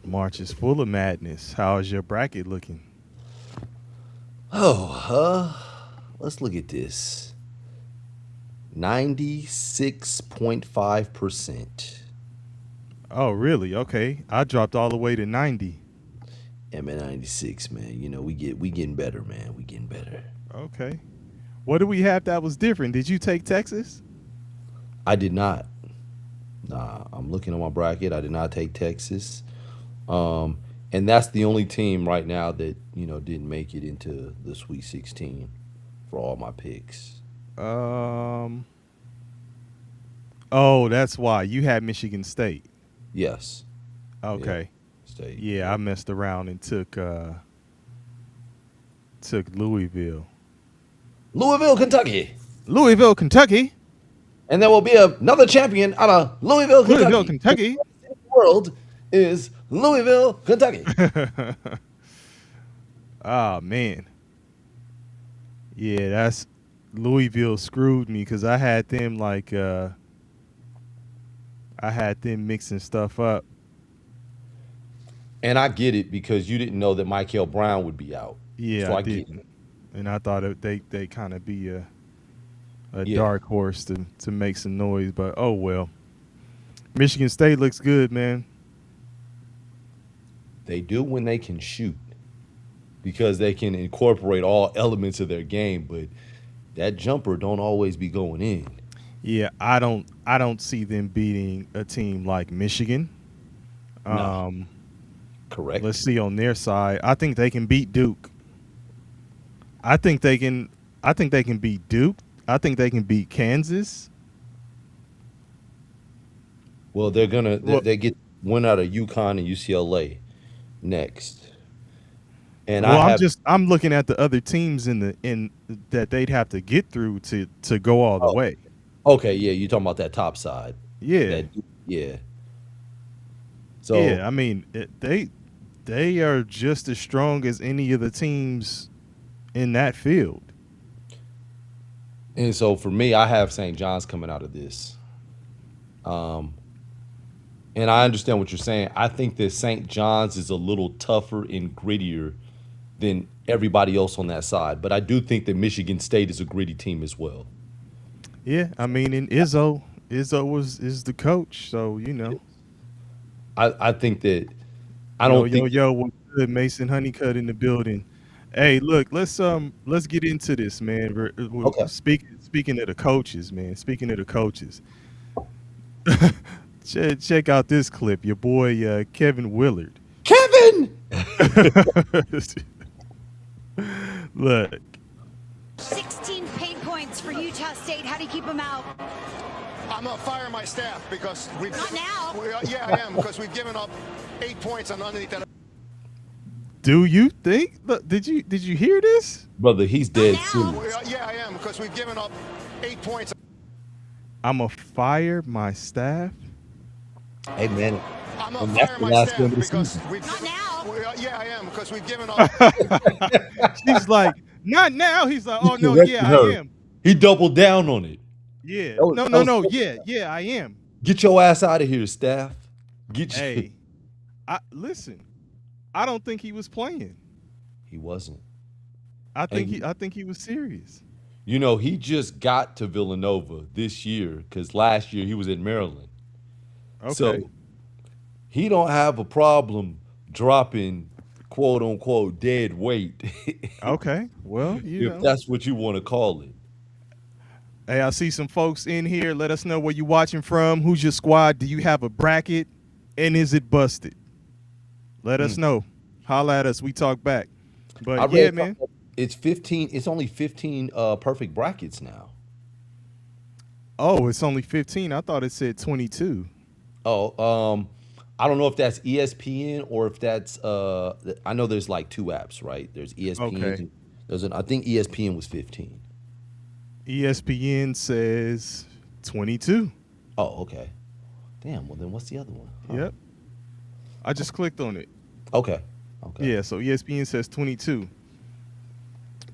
March is full of madness. How is your bracket looking? Let's look at this. 96.5%. Oh, really? Okay. I dropped all the way to 90. I'm at 96, man. We getting better, man. We getting better. Okay. What do we have that was different? Did you take Texas? I did not. Nah, I'm looking at my bracket. I did not take Texas. And that's the only team right now that, didn't make it into the Sweet 16 for all my picks. Um. Oh, that's why you had Michigan State. Yes. Yeah. Okay. State. Yeah, Yeah. I messed around and took Louisville. Louisville, Kentucky. Louisville, Kentucky. And there will be another champion out of Louisville, Louisville, Kentucky. Kentucky. The world is Louisville, Kentucky. Oh man. Yeah, that's Louisville screwed me because I had them mixing stuff up. And I get it because you didn't know that Michael Brown would be out. Yeah, So I I get it. didn't, and I thought they kind of be a Yeah. dark horse to make some noise, but oh well. Michigan State looks good, man. They do when they can shoot because they can incorporate all elements of their game, but that jumper don't always be going in. Yeah, I don't see them beating a team like Michigan. No, Um, let's correct. see on their side. I think they can beat Duke. I think they can. I think they can beat Duke. I think they can beat Kansas. Well, Well, they get one out of UConn and UCLA next. And I well, have I'm looking at the other teams in that they'd have to get through to go all the oh, way. okay, yeah, you're talking about that top side. Yeah, That yeah. So yeah. I mean, they are just as strong as any of the teams in that field. and so for me, I have St. John's coming out of this. Um, and I understand what you're saying. I think that St. John's is a little tougher and grittier than everybody else on that side. But I do think that Michigan State is a gritty team as well. Yeah, I mean, in Izzo is the coach, so I think that I yo don't yo think yo, what's good? Mason Honeycutt in the building. Hey, look, let's get into this, man. okay. Speaking of the coaches, man. Speaking of the coaches, check out this clip. Your boy Kevin Willard. Kevin. Look, 16 paint points for Utah State. How do you keep them out? I'm gonna fire my staff because we've Not now. yeah, I am because we've given up 8 points on underneath that. do you think? Look, did you hear this? Brother, he's Not dead now. serious. Yeah, I am because we've given up 8 points. I'ma fire my staff. Hey man, I'm gonna and that's fire the my last game staff of the because season. we've Not now. yeah, I am because we've given up. She's like, not now. He's like, He oh no, yeah, corrected I her. am. He doubled down on it. Yeah. No, That no, was no. Yeah, yeah, I am. get your ass out of here, staff. Get you. Hey, I listen. I don't think he was playing. He wasn't. I And think he was serious. he just got to Villanova this year because last year he was in Maryland. Okay. So he don't have a problem dropping quote unquote dead weight, Okay. Well, if that's what you want to call it. Hey, I see some folks in here. Let us know where you watching from. Who's your squad? Do you have a bracket? And is it busted? Let us Mm. know. Holla at us. We talk back. I But read yeah, man. it's 15. It's only 15 perfect brackets now. Oh, it's only 15. I thought it said 22. Oh, I don't know if that's ESPN or if that's I know there's like two apps, right? There's ESPN. Okay. I think ESPN was 15. ESPN says 22. Oh, okay. Damn. Well, then what's the other one? Huh. Yep. I just clicked on it. Okay. Okay. Yeah, so ESPN says 22.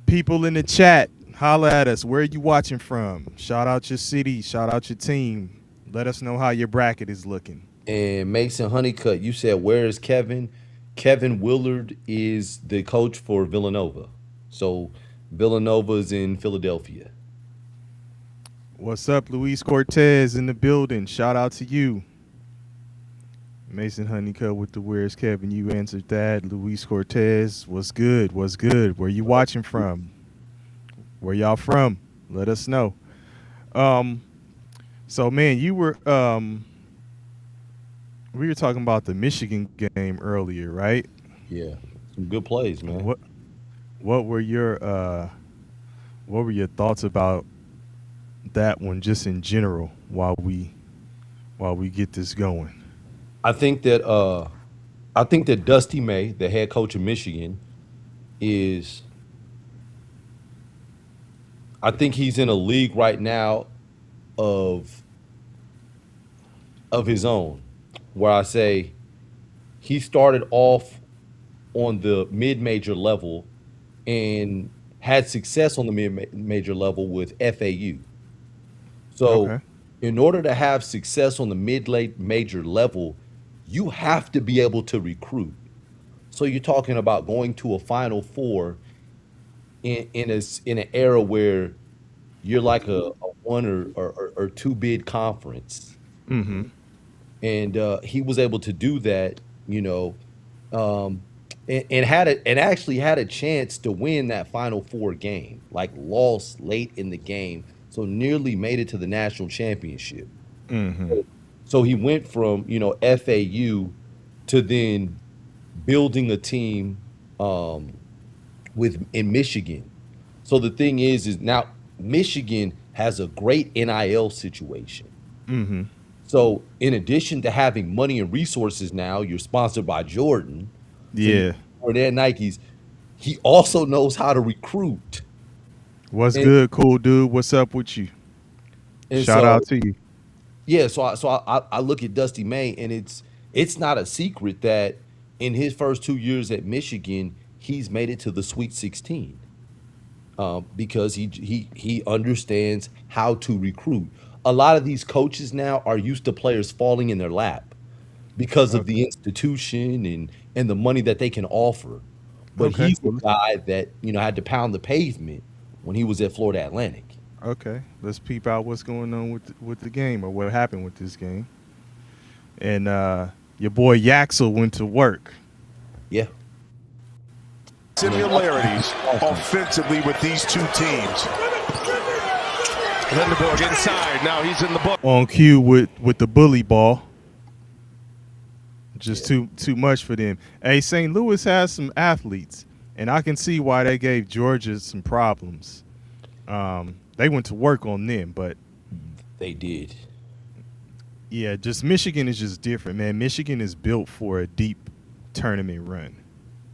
People in the chat, holla at us. Where are you watching from? Shout out your city. Shout out your team. Let us know how your bracket is looking. And Mason Honeycutt, you said, where is Kevin? Kevin Willard is the coach for Villanova. So Villanova's in Philadelphia. What's up, Luis Cortez in the building? Shout out to you. Mason Honeycutt with the Where's Kevin? You answered that. Luis Cortez, what's good? What's good? Where you watching from? Where y'all from? Let us know. So man, you were we were talking about the Michigan game earlier, right? Yeah. Some good plays, man. What were your thoughts about that one just in general while we get this going? I think that Dusty May, the head coach of Michigan, I think he's in a league right now of his own, where I say he started off on the mid-major level and had success on the mid-major level with FAU. So Okay. in order to have success on the mid-major level, you have to be able to recruit. So you're talking about going to a Final Four in an era where you're like a one or two bid conference, Mm-hmm. and he was able to do that, and actually had a chance to win that Final Four game, like lost late in the game, so nearly made it to the national championship. Mm-hmm. So he went from FAU to then building a team in Michigan. So the thing is now Michigan has a great NIL situation. Mm-hmm. So in addition to having money and resources now, you're sponsored by Jordan. Yeah. Or their Nikes. He also knows how to recruit. What's And, good, cool dude? What's up with you? and Shout so out to you. yeah, I look at Dusty May, and it's not a secret that in his first 2 years at Michigan, he's made it to the Sweet 16. Because he understands how to recruit. A lot of these coaches now are used to players falling in their lap because of Okay. the institution and the money that they can offer. But Okay. he's the guy that had to pound the pavement when he was at Florida Atlantic. Okay. Let's peep out what's going on with the game or what happened with this game. And your boy Yaxel went to work. Yeah. Similarities offensively with these two teams. Lindenborg inside. Now he's in the book. On cue with the bully ball. Just too much for them. Hey, St. Louis has some athletes, and I can see why they gave Georgia some problems. They went to work on them, but They did. yeah, just Michigan is just different, man. Michigan is built for a deep tournament run.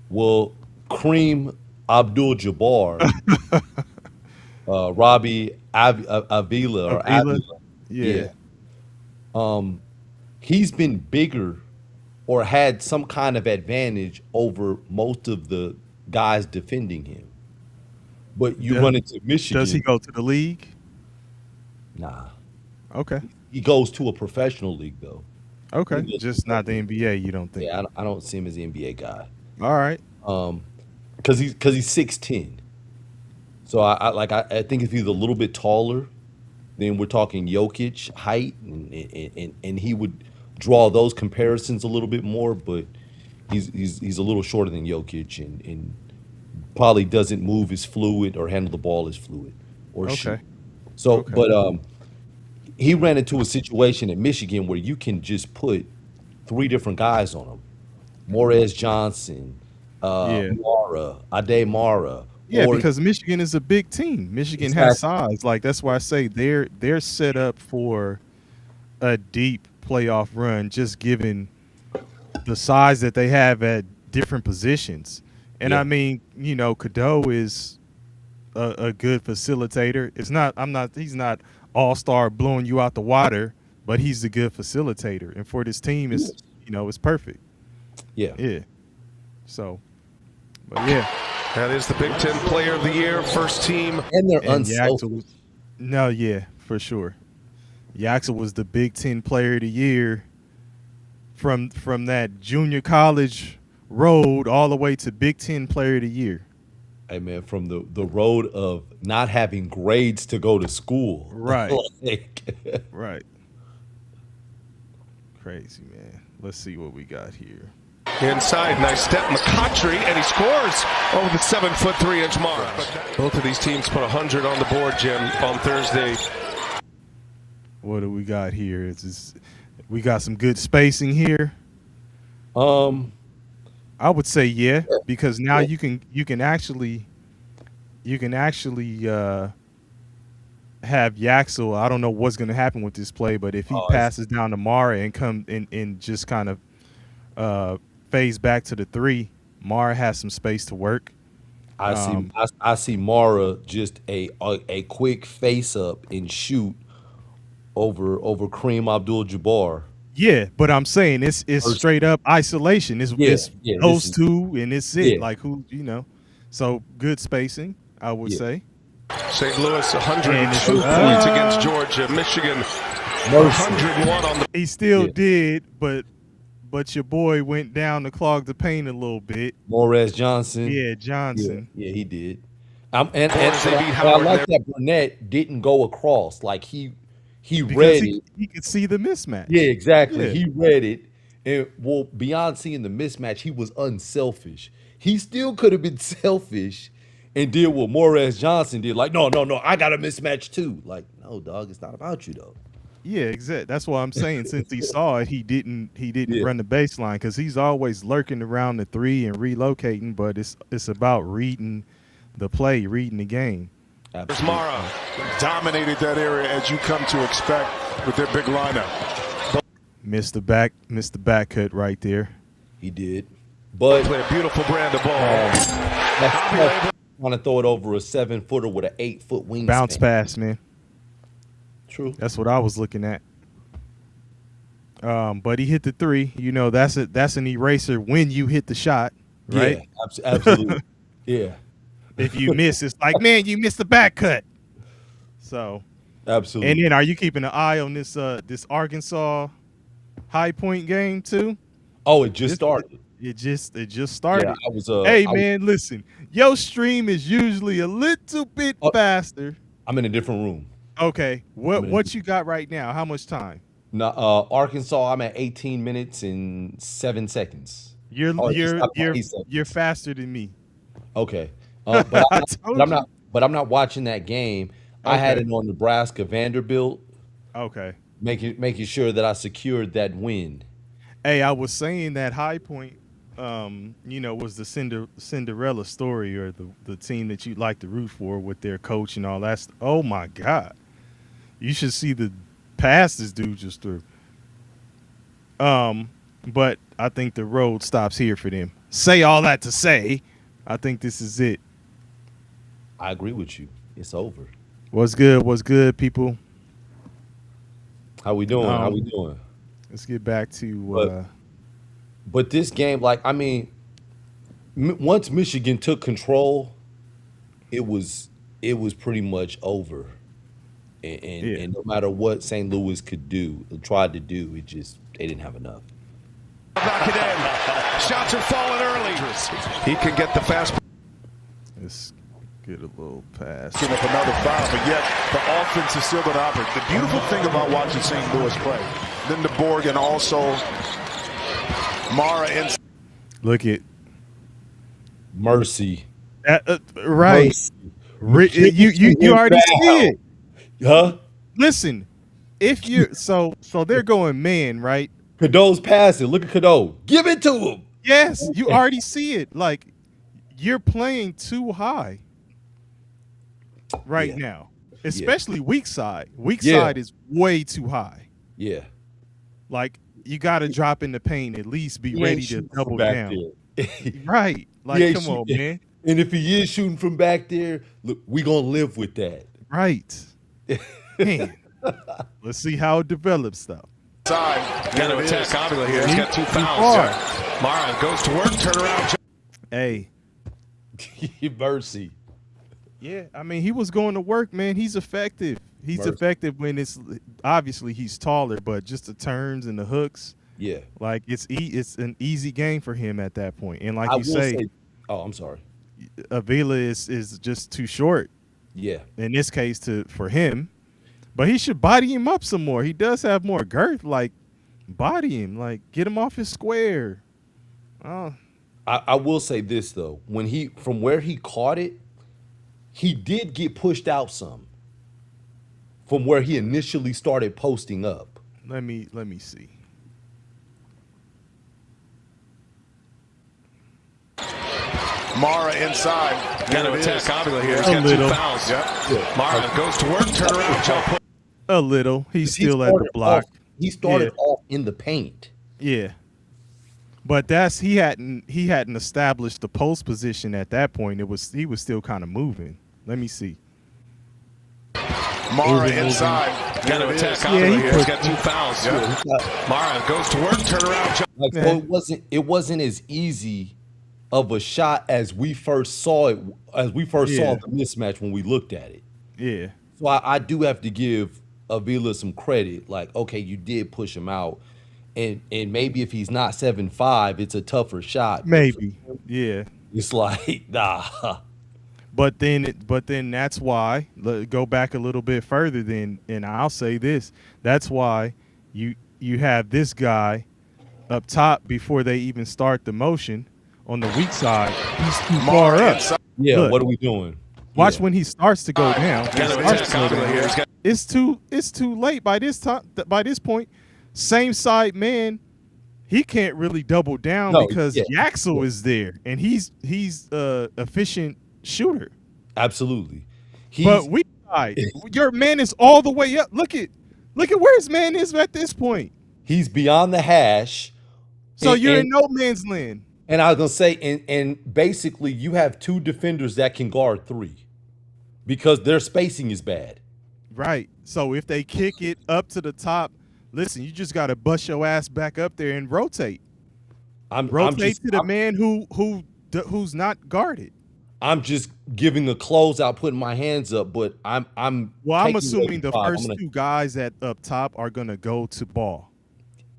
Well, Kareem Abdul-Jabbar, Robbie Avila or Avila? Avila, Yeah. he's been bigger or had some kind of advantage over most of the guys defending him. But you run into Michigan. Does he go to the league? Nah. Okay. He goes to a professional league, though. Okay. He goes Just not the NBA, you don't think? Yeah, I don't see him as an NBA guy. All right. Because he's 6'10". So I think if he's a little bit taller, then we're talking Jokic height, and he would draw those comparisons a little bit more. But he's a little shorter than Jokic, and probably doesn't move as fluid or handle the ball as fluid or shoot. Okay. So, Okay. but he ran into a situation at Michigan where you can just put three different guys on him: Morez Johnson, Yeah. Ade Mara. Yeah, or- because Michigan is a big team. Michigan has size. Like that's why I say they're set up for a deep playoff run, just given the size that they have at different positions. And Yeah. I mean, Cadeau is a good facilitator. He's not all-star blowing you out the water, but he's a good facilitator. And for this team it's perfect. yeah. Yeah. So, but yeah. That is the Big Ten Player of the Year, first team. And they're And unselfish. Yaxel yeah, for sure. Yaxel was the Big Ten Player of the Year from that junior college road all the way to Big Ten Player of the Year. Hey man, from the road of not having grades to go to school. Right. Like, Right. Crazy, man. Let's see what we got here. Inside, nice step, McCautry, and he scores over the 7'3" mark. Both of these teams put 100 on the board, Jim, on Thursday. What do we got here? We got some good spacing here. I would say yeah, because now you can actually have Yaxel. I don't know what's going to happen with this play, but if he passes down to Mara and come and just kind of phase back to the 3, Mara has some space to work. I see Mara just a quick face up and shoot over Kareem Abdul-Jabbar. Yeah, but I'm saying it's straight up isolation. It's those two, and it's it. Yeah. Like who, so good spacing, I would say. St. Louis 102 points against Georgia. Michigan 101 on the. He still did, but your boy went down to clog the paint a little bit. Morez Johnson. Yeah, Johnson. Yeah, he did. And I like that Burnett didn't go across. Like he read it. He could see the mismatch. Yeah, exactly. Yeah. He read it. And beyond seeing the mismatch, he was unselfish. He still could have been selfish and did what Morez Johnson did. Like, no, I got a mismatch too. Like, no, dog, it's not about you though. Yeah, exactly. That's what I'm saying. Since he saw it, he didn't run the baseline because he's always lurking around the 3 and relocating. But it's about reading the play, reading the game. There's Mara. Dominated that area as you come to expect with their big lineup. Missed the back cut right there. He did. But play a beautiful brand of ball. Want to throw it over a 7-footer with an 8-foot wingspan. Bounce pass, man. True. That's what I was looking at. But he hit the 3. That's an eraser when you hit the shot, right? Yeah, absolutely. Yeah. If you miss, it's like, man, you missed the back cut. So, absolutely. And then, are you keeping an eye on this Arkansas High Point game too? Oh, it just started. It just started. Yeah, I was. Man, listen. Your stream is usually a little bit faster. I'm in a different room. Okay. What you got right now? How much time? No, Arkansas. I'm at 18 minutes and 7 seconds. You're faster than me. Okay. But I'm not watching that game. Okay. I had it on Nebraska Vanderbilt. Okay. Making sure that I secured that win. Hey, I was saying that High Point, was the Cinderella story, or the team that you'd like to root for with their coach and all that. Oh my God, you should see the pass this dude just threw. But I think the road stops here for them. Say all that to say, I think this is it. I agree with you. It's over. What's good, people? How we doing? Let's get back to. But this game, once Michigan took control, it was pretty much over, and no matter what St. Louis tried to do, they didn't have enough. Knock it in. Shots are falling early. He can get the fast. Let's get a little pass. Give up another foul, but yet the offense is still going to operate. The beautiful thing about watching St. Louis play, Linda Borg and also Mara and look at Mercy. Right. Mercy. You already see it. Huh? Listen, if you so they're going man, right? Cadeau's passing. Look at Cadeau. Give it to him. Yes, you already see it. Like, you're playing too high right now, especially weak side. Weak side is way too high. Yeah. Like, you got to drop in the paint, at least be ready to double down. Right. Like, come on, man. And if he is shooting from back there, look, we going to live with that. Right. Man. Let's see how it develops, though. Got to attack Avila here. He's got 2 fouls. Mara goes to work, turn around. Hey. Mercy. Yeah, I mean, he was going to work, man. He's effective. He's effective when it's obviously he's taller, but just the turns and the hooks. Yeah. Like it's an easy game for him at that point. And like I you will say, oh, I'm sorry. Avila is just too short Yeah. in this case for him. But he should body him up some more. He does have more girth. Like body him, like get him off his square. Oh, I will say this though, from where he caught it, he did get pushed out some from where he initially started posting up. let me see. Mara inside. Got to attack Avila here. He's A got little. 2 fouls. Yep. Mara goes to work, turn around, jump. A little. He's He still at the started block. He started off in the paint. Yeah. But he hadn't established the post position at that point. He was still kind of moving. Let me see. Mara Moving. inside. Got to attack Yeah, Avila he here. He's got 2 fouls. Mara goes to work, turn around, jump. Like, so it wasn't as easy of a shot as we first saw it, saw the mismatch when we looked at it. Yeah. So I do have to give Avila some credit. Like, okay, you did push him out. And maybe if he's not 7'5", it's a tougher shot. Maybe. Yeah. It's like, nah. But then that's why, go back a little bit further then, and I'll say this. That's why you have this guy up top before they even start the motion on the weak side. He's too far up. Yeah, Look, what are we doing? Watch when he starts to go down. Got to attack Avila here. It's too late by this time. By this point, same side man, he can't really double down because Yaxel is there and he's efficient shooter. Absolutely. But we side, your man is all the way up. Look at where his man is at this point. He's beyond the hash. So you're in no man's land. And I was gonna say, and basically you have 2 defenders that can guard 3 because their spacing is bad. Right. So if they kick it up to the top, listen, you just got to bust your ass back up there and rotate. Rotate to the man who's not guarded. I'm just giving the closeout, putting my hands up, but I'm assuming the first 2 guys up top are gonna go to ball.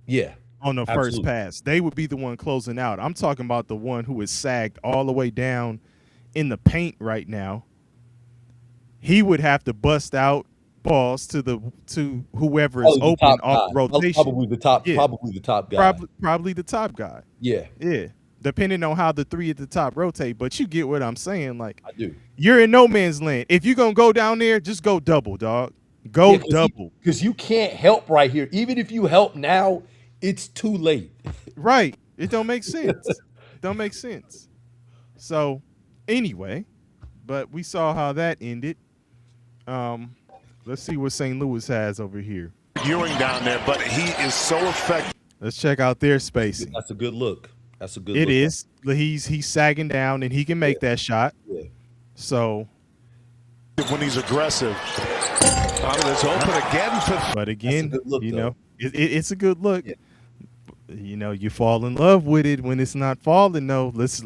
Yeah. On the first pass. They would be the one closing out. I'm talking about the one who is sagged all the way down in the paint right now. He would have to bust out balls to whoever is open off rotation. Probably the top guy. Probably the top guy. Yeah. Yeah. Depending on how the 3 at the top rotate, but you get what I'm saying. Like, I do. You're in no man's land. If you're gonna go down there, just go double, dog. Go double. Because you can't help right here. Even if you help now, it's too late. Right. It don't make sense. Don't make sense. So anyway, but we saw how that ended. Let's see what St. Louis has over here. Ewing down there, but he is so effective. Let's check out their spacing. That's a good look. That's a good look. It is. He's sagging down and he can make that shot. Yeah. So when he's aggressive. It's open again. But again, look, it's a good look. Yeah. You fall in love with it when it's not falling, though. Let's,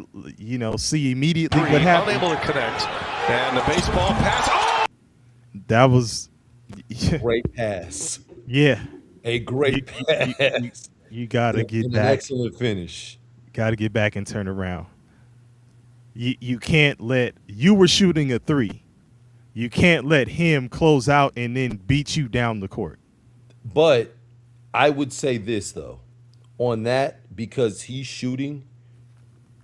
see immediately what happened. Unable to connect. And the baseball pass. Oh! That was great pass. Yeah. A great pass. You got to get back. An excellent finish. Got to get back and turn around. You can't you were shooting a 3. You can't let him close out and then beat you down the court. But I would say this, though. On that, because he's shooting,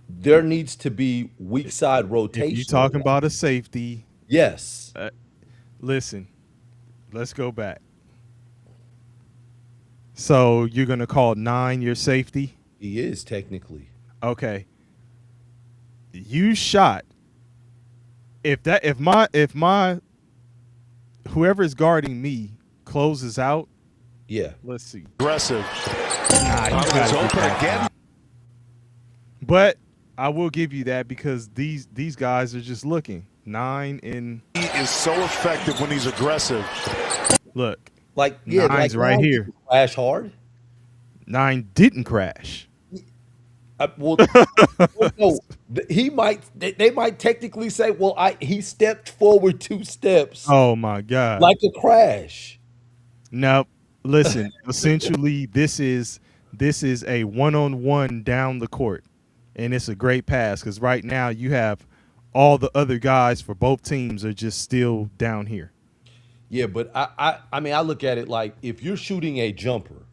there needs to be weak side rotation. You're talking about a safety. Yes. Listen, let's go back. So you're going to call 9 your safety? He is technically. Okay. You shot. If my whoever is guarding me closes out. Yeah. Let's see. Aggressive. It's open again. But I will give you that because these guys are just looking. 9 and he is so effective when he's aggressive. Look. Like 9's right here. Crash hard. 9 didn't crash. Well, no, he might. They might technically say, "Well, he stepped forward 2 steps." Oh my God! Like a crash. No, listen. Essentially, this is This is a one-on-one down the court, and it's a great pass because right now you have all the other guys for both teams are just still down here. Yeah, but I mean, I look at it like if you're shooting a jumper,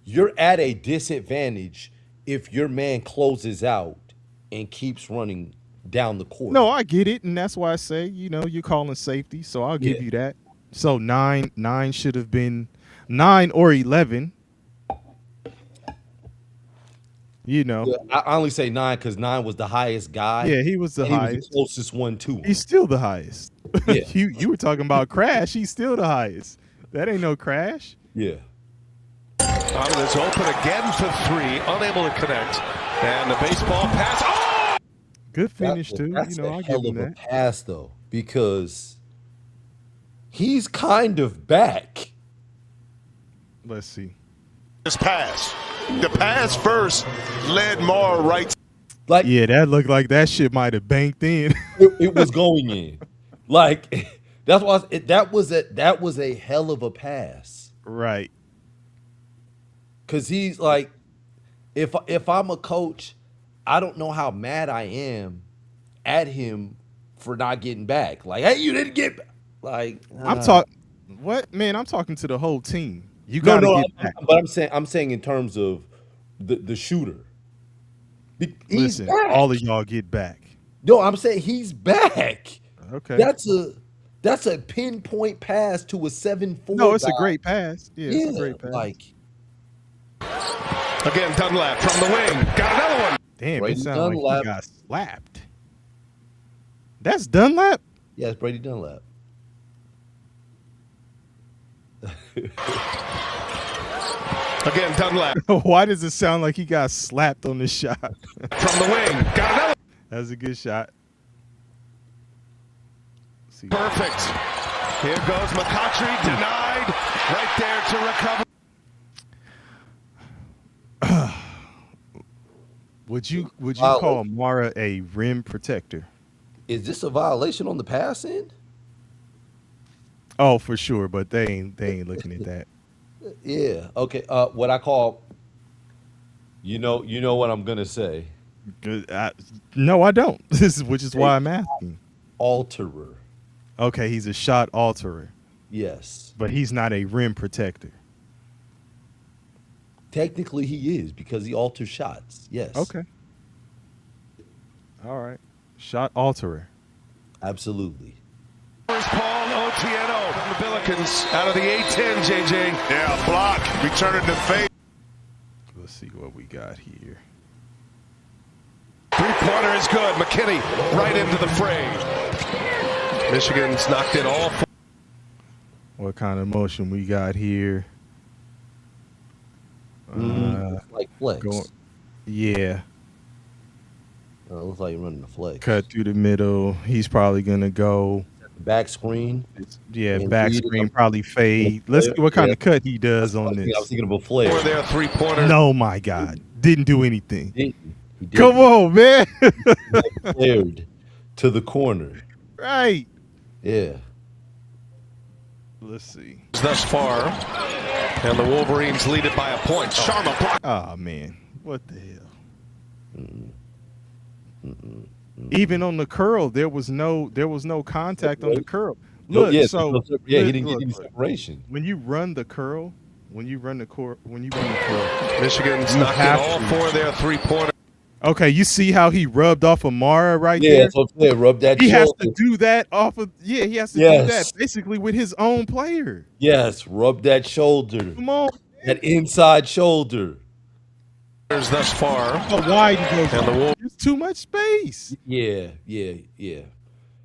you're at a disadvantage if your man closes out and keeps running down the court. No, I get it, and that's why I say, you're calling safety, so I'll give you that. So 9 should have been 9 or 11. Yeah, I only say 9 because 9 was the highest guy. Yeah, he was the highest. He was the closest one to him. He's still the highest. Yeah. You were talking about Crash. He's still the highest. That ain't no Crash. Yeah. It's open again for 3, unable to connect, and the baseball pass. Oh! Good finish too. That's I'll a give hell him of a that. pass though, because he's kind of back. Let's see. This pass. The pass first led Mara right. Like, Yeah, that looked like that shit might have banked in. it was going in. Like that's why that was a hell of a pass. Right. Cause he's like, if I'm a coach, I don't know how mad I am at him for not getting back. Like, hey, you didn't get back. Like, I'm talking. What, man? I'm talking to the whole team. You gotta get back. But I'm saying in terms of the shooter. He's Listen, back. all of y'all get back. No, I'm saying he's back. Okay. That's a pinpoint pass to a 7-4. No, it's guy. a great pass. Yeah, it's a great pass. Like, Again, Dunlap from the wing. Got another one. damn, Brady it sounded like Dunlap. he got slapped. That's Dunlap? yeah, it's Brady Dunlap. Again, Dunlap Why does it sound like he got slapped on the shot? from the wing. Got another. That's a good shot. Let's see. Perfect. Here goes McCautry, denied. Right there to recover. Would you Wow. call Mara a rim protector? Is this a violation on the pass end? Oh, for sure, but they ain't looking at that. Yeah. Okay. What I call, you know what I'm gonna say. Good. No, I don't. Which is why I'm asking. Alterer. Okay, he's a shot alterer, Yes. but he's not a rim protector. Technically, he is because he alters shots. Yes. Okay. All right. Shot alterer. Absolutely. Here's Paul Otieno from the Billikens out of the A-10, JJ. Yeah, block. Return it to face. Let's see what we got here. Three-pointer is good. McKinney right into the fray. Michigan's knocked it all. What kind of motion we got here? Like flex. Yeah. It looks like you're running a flex. Cut through the middle. He's probably gonna go. Back screen. Yeah, And back lead screen him. probably fade. Let's see what kind Yeah. of cut he does on I was this. thinking of a flare. For their three-pointer. No, my God, didn't do anything. He did. Come on, man. Flared to the corner. Right. Yeah. Let's see. Thus far. And the Wolverines lead it by a point. Sharma block. Oh man, what the hell? Even on the curl, there was no contact on the curl. Look, yeah, so he didn't look, get any look. separation. When you run the curl, Michigan's Michigan's You knocked it have all to. for their three-pointer. Okay, you see how he rubbed off Amara right Yeah, there? that's what I'm saying. Rub that He has shoulder. to do that off of he has to do Yes. that basically with his own player. Yes, rub that shoulder. Come on. That inside shoulder. Thus far. How wide he goes. And the Wolves. There's too much space. Yeah.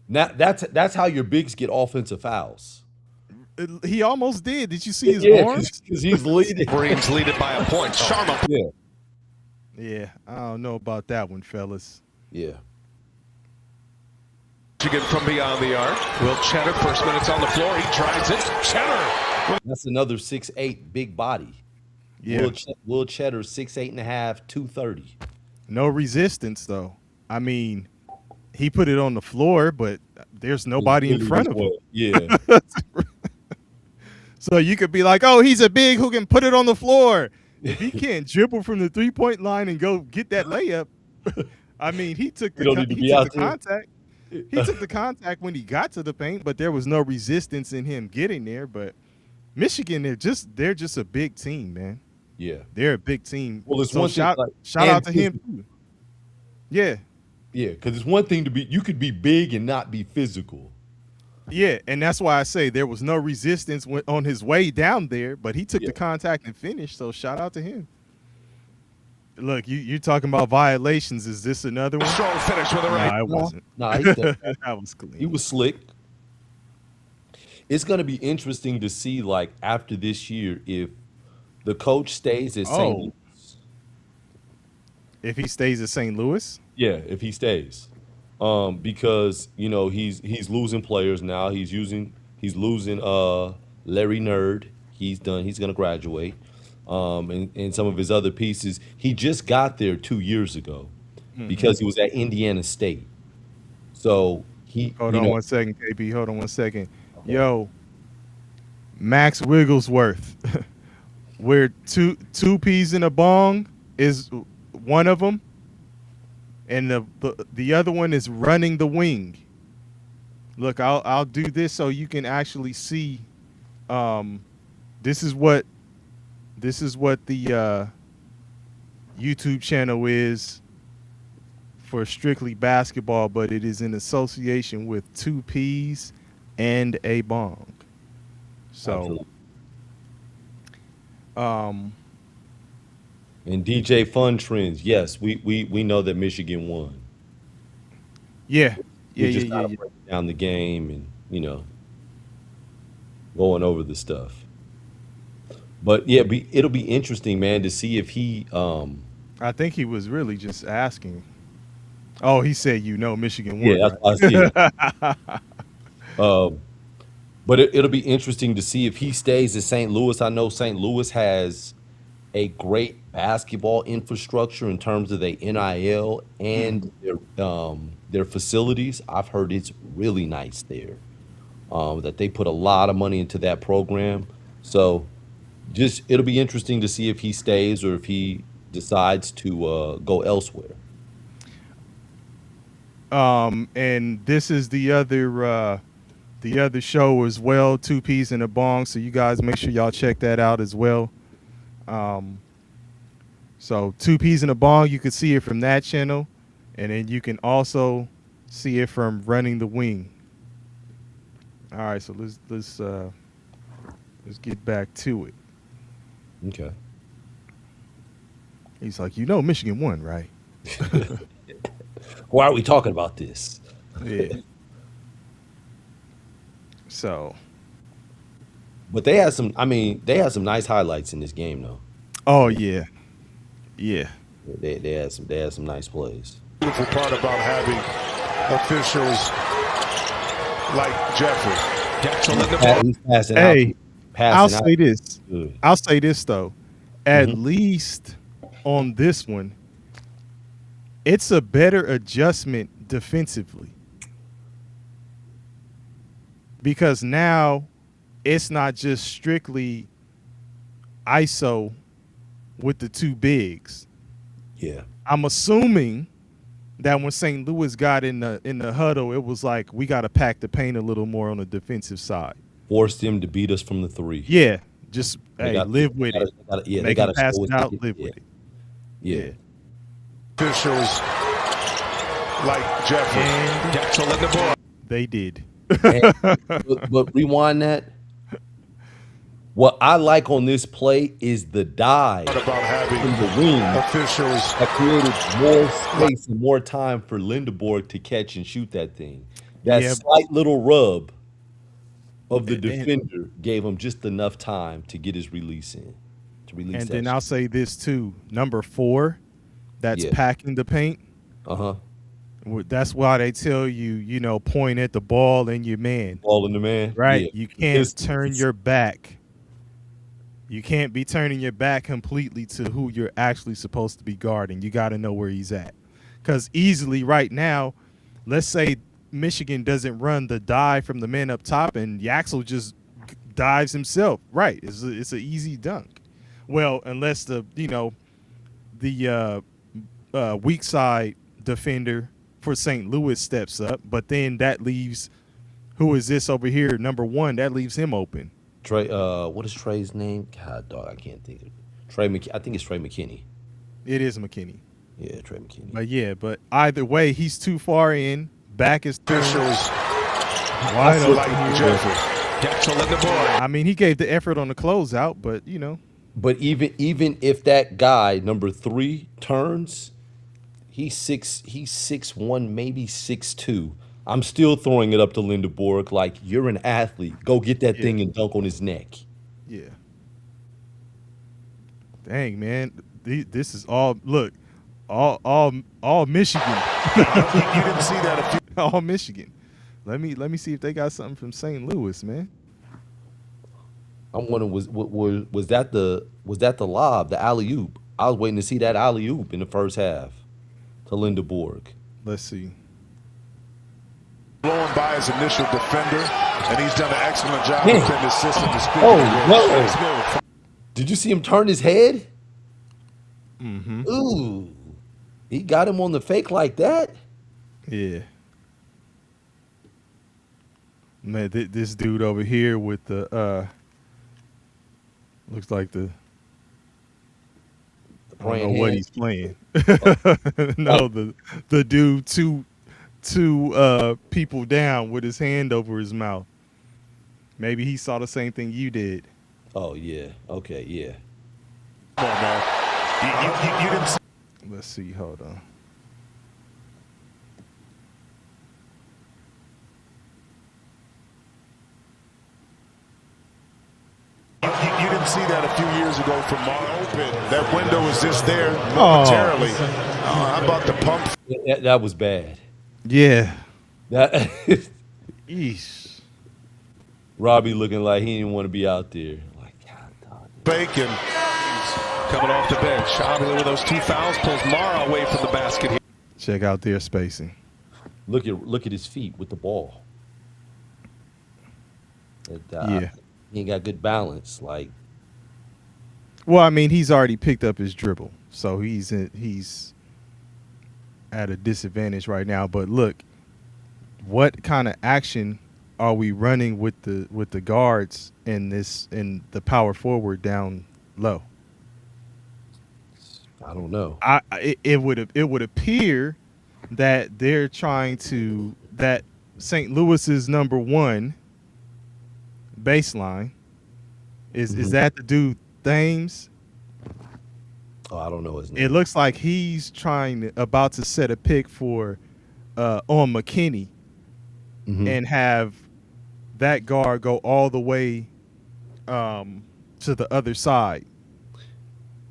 Now that's how your bigs get offensive fouls. He almost did. Did you see his Yeah, arms? because he's leading. Wolverines lead it by a point. Sharma. Yeah, Yeah, I don't know about that one, fellas. yeah. Michigan from beyond the arc. Will Cheddar, first minutes on the floor. He tries it. Cheddar. That's another 6'8" big body. Yeah. Will Cheddar 6'8.5", 230. No resistance though. I mean, he put it on the floor, but there's nobody in front of him. Yeah. So you could be like, "Oh, he's a big who can put it on the floor." If he can't dribble from the 3-point line and go get that layup, I mean, he took the contact. He took the contact when he got to the paint, but there was no resistance in him getting there. But Michigan, they're just a big team, man. Yeah, they're a big team. Well, it's so one shout thing, out to him too. Yeah, because it's one thing to be. You could be big and not be physical. Yeah, and that's why I say there was no resistance on his way down there, but he took the contact and finished. So shout out to him. Look, you're talking about violations. Is this another one? Strong finish with a right. No, it wasn't. No, that was clean. He was slick. It's going to be interesting to see, like, after this year, if the coach stays at St. Louis. If he stays at St. Louis? Yeah, if he stays. Because, you know, he's losing players now. He's losing Larry Nerd. He's done. He's going to graduate. And some of his other pieces. He just got there 2 years ago because he was at Indiana State. So Hold on 1 second, KB. Hold on 1 second. Okay. Yo, Max Wigglesworth. Where two peas in a bong is one of them, and the other one is running the wing. Look, I'll do this so you can actually see. This is what the YouTube channel is for Strictly Basketball, but it is in association with 2 peas and a bong. So, and DJ Fun Trends, yes, we know that Michigan won. Yeah. Breaking down the game and, you know, going over the stuff. But yeah, it'll be interesting, man, to see if he. I think he was really just asking. Oh, he said, Michigan won. Yeah, that's right? I see. But it'll be interesting to see if he stays at St. Louis. I know St. Louis has a great basketball infrastructure in terms of their NIL and their facilities. I've heard it's really nice there. That they put a lot of money into that program. So. It'll be interesting to see if he stays or if he decides to go elsewhere. And this is the other show as well, 2 Peas in a Bong. So you guys make sure y'all check that out as well. So 2 Peas in a Bong, you can see it from that channel, and then you can also see it from Running the Wing. All right, so let's get back to it. Okay. He's like, Michigan won, right? Why are we talking about this? Yeah. So. But they had some nice highlights in this game, though. Oh yeah. Yeah. They had some nice plays. Beautiful part about having officials like Jeffrey. He's passing out. Hey. I'll say this. I'll say this though. At least on this one, it's a better adjustment defensively. Because now it's not just strictly ISO with the 2 bigs. Yeah. I'm assuming that when St. Louis got in the huddle, it was like we got to pack the paint a little more on the defensive side. Forced them to beat us from the 3. Yeah, just live with it. They got to pass it out. Live with it. Yeah. Officials like Jeffrey. They did. but rewind that. What I like on this play is the dive about having from the wing officials that created more space and more time for Lindeborg to catch and shoot that thing. That slight little rub of the defender gave him just enough time to get his release in. And then I'll say this too. Number 4, that's packing the paint. That's why they tell you, point at the ball and your man. Ball in the man. Right. Yeah. You can't turn your back. You can't be turning your back completely to who you're actually supposed to be guarding. You got to know where he's at. Because easily right now, let's say Michigan doesn't run the dive from the man up top and Yaxel just dives himself. Right. It's an easy dunk. Well, unless the weak side defender for St. Louis steps up, but then that leaves who is this over here? Number 1, that leaves him open. Trey, what is Trey's name? God, dog, I can't think of it. I think it's Trey McKinney. It is McKinney. Yeah, Trey McKinney. But either way, he's too far in. Back is Officials wide open. I mean, he gave the effort on the closeout, but But even if that guy number 3 turns, he's 6'1", maybe 6'2". I'm still throwing it up to Lindeborg like, you're an athlete. Go get that thing and dunk on his neck. Yeah. Dang, man, this is all Michigan. You didn't see that. All Michigan. Let me see if they got something from St. Louis, man. I'm wondering was that the lob, the alley oop? I was waiting to see that alley oop in the first half to Lindeborg. Let's see. Blowing by his initial defender, and he's done an excellent job with his assistant to speak. No. Did you see him turn his head? Mm-hmm. Ooh, he got him on the fake like that. Yeah. Man, this dude over here with the looks like I don't know what he's playing. No, the dude two people down with his hand over his mouth. Maybe he saw the same thing you did. Oh yeah. Okay. Yeah. Come on, man. You didn't see. Let's see. Hold on. You didn't see that a few years ago from Mar Open. That window was just there momentarily. How about the pump? That was bad. Yeah. That. Eesh. Robbie looking like he didn't want to be out there. Like, God, dog. Bacon. Coming off the bench. Obviously, with those 2 fouls, pulls Mara away from the basket here. Check out their spacing. Look at his feet with the ball. Yeah. He ain't got good balance. Like, well, I mean, he's already picked up his dribble, so he's at a disadvantage right now. But look, what kind of action are we running with the guards in the power forward down low? I don't know. It would appear that they're trying to that St. Louis's number 1 baseline is that the dude Thames? Oh, I don't know his name. It looks like he's about to set a pick for on McKinney and have that guard go all the way to the other side.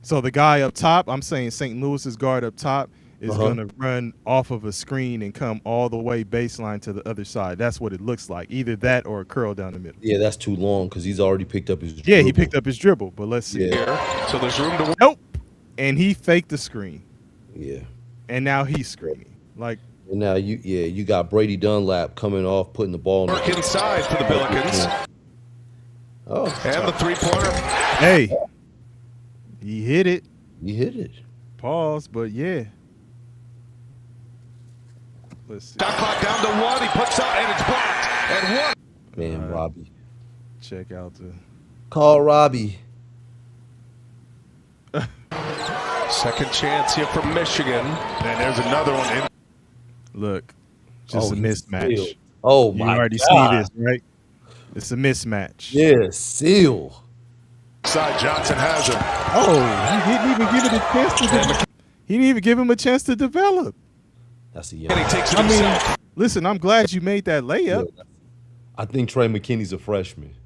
So the guy up top, I'm saying St. Louis's guard up top is going to run off of a screen and come all the way baseline to the other side. That's what it looks like. Either that or a curl down the middle. Yeah, that's too long because he's already picked up his dribble. Yeah, he picked up his dribble, but let's see. Yeah. So there's room to. Nope. And he faked the screen. Yeah. And now he's screening. Like. And now you got Brady Dunlap coming off, putting the ball in Work inside for the Billikens. Oh. And the 3-pointer. Hey. He hit it. You hit it. Pause, but yeah. Let's see. Shot clock down to 1. He puts up, and it's blocked. And 1. Man, Robbie. Check out the. Call Robbie. Second chance here for Michigan. And there's another one. Look, just a mismatch. Sealed. Oh, my God. You already see this, right? It's a mismatch. Yeah, seal. Side Johnson has him. Oh, he didn't even give it a chance to develop. He didn't even give him a chance to develop. That's a young. And he takes it himself. Listen, I'm glad you made that layup. Yeah. I think Trey McKinney's a freshman,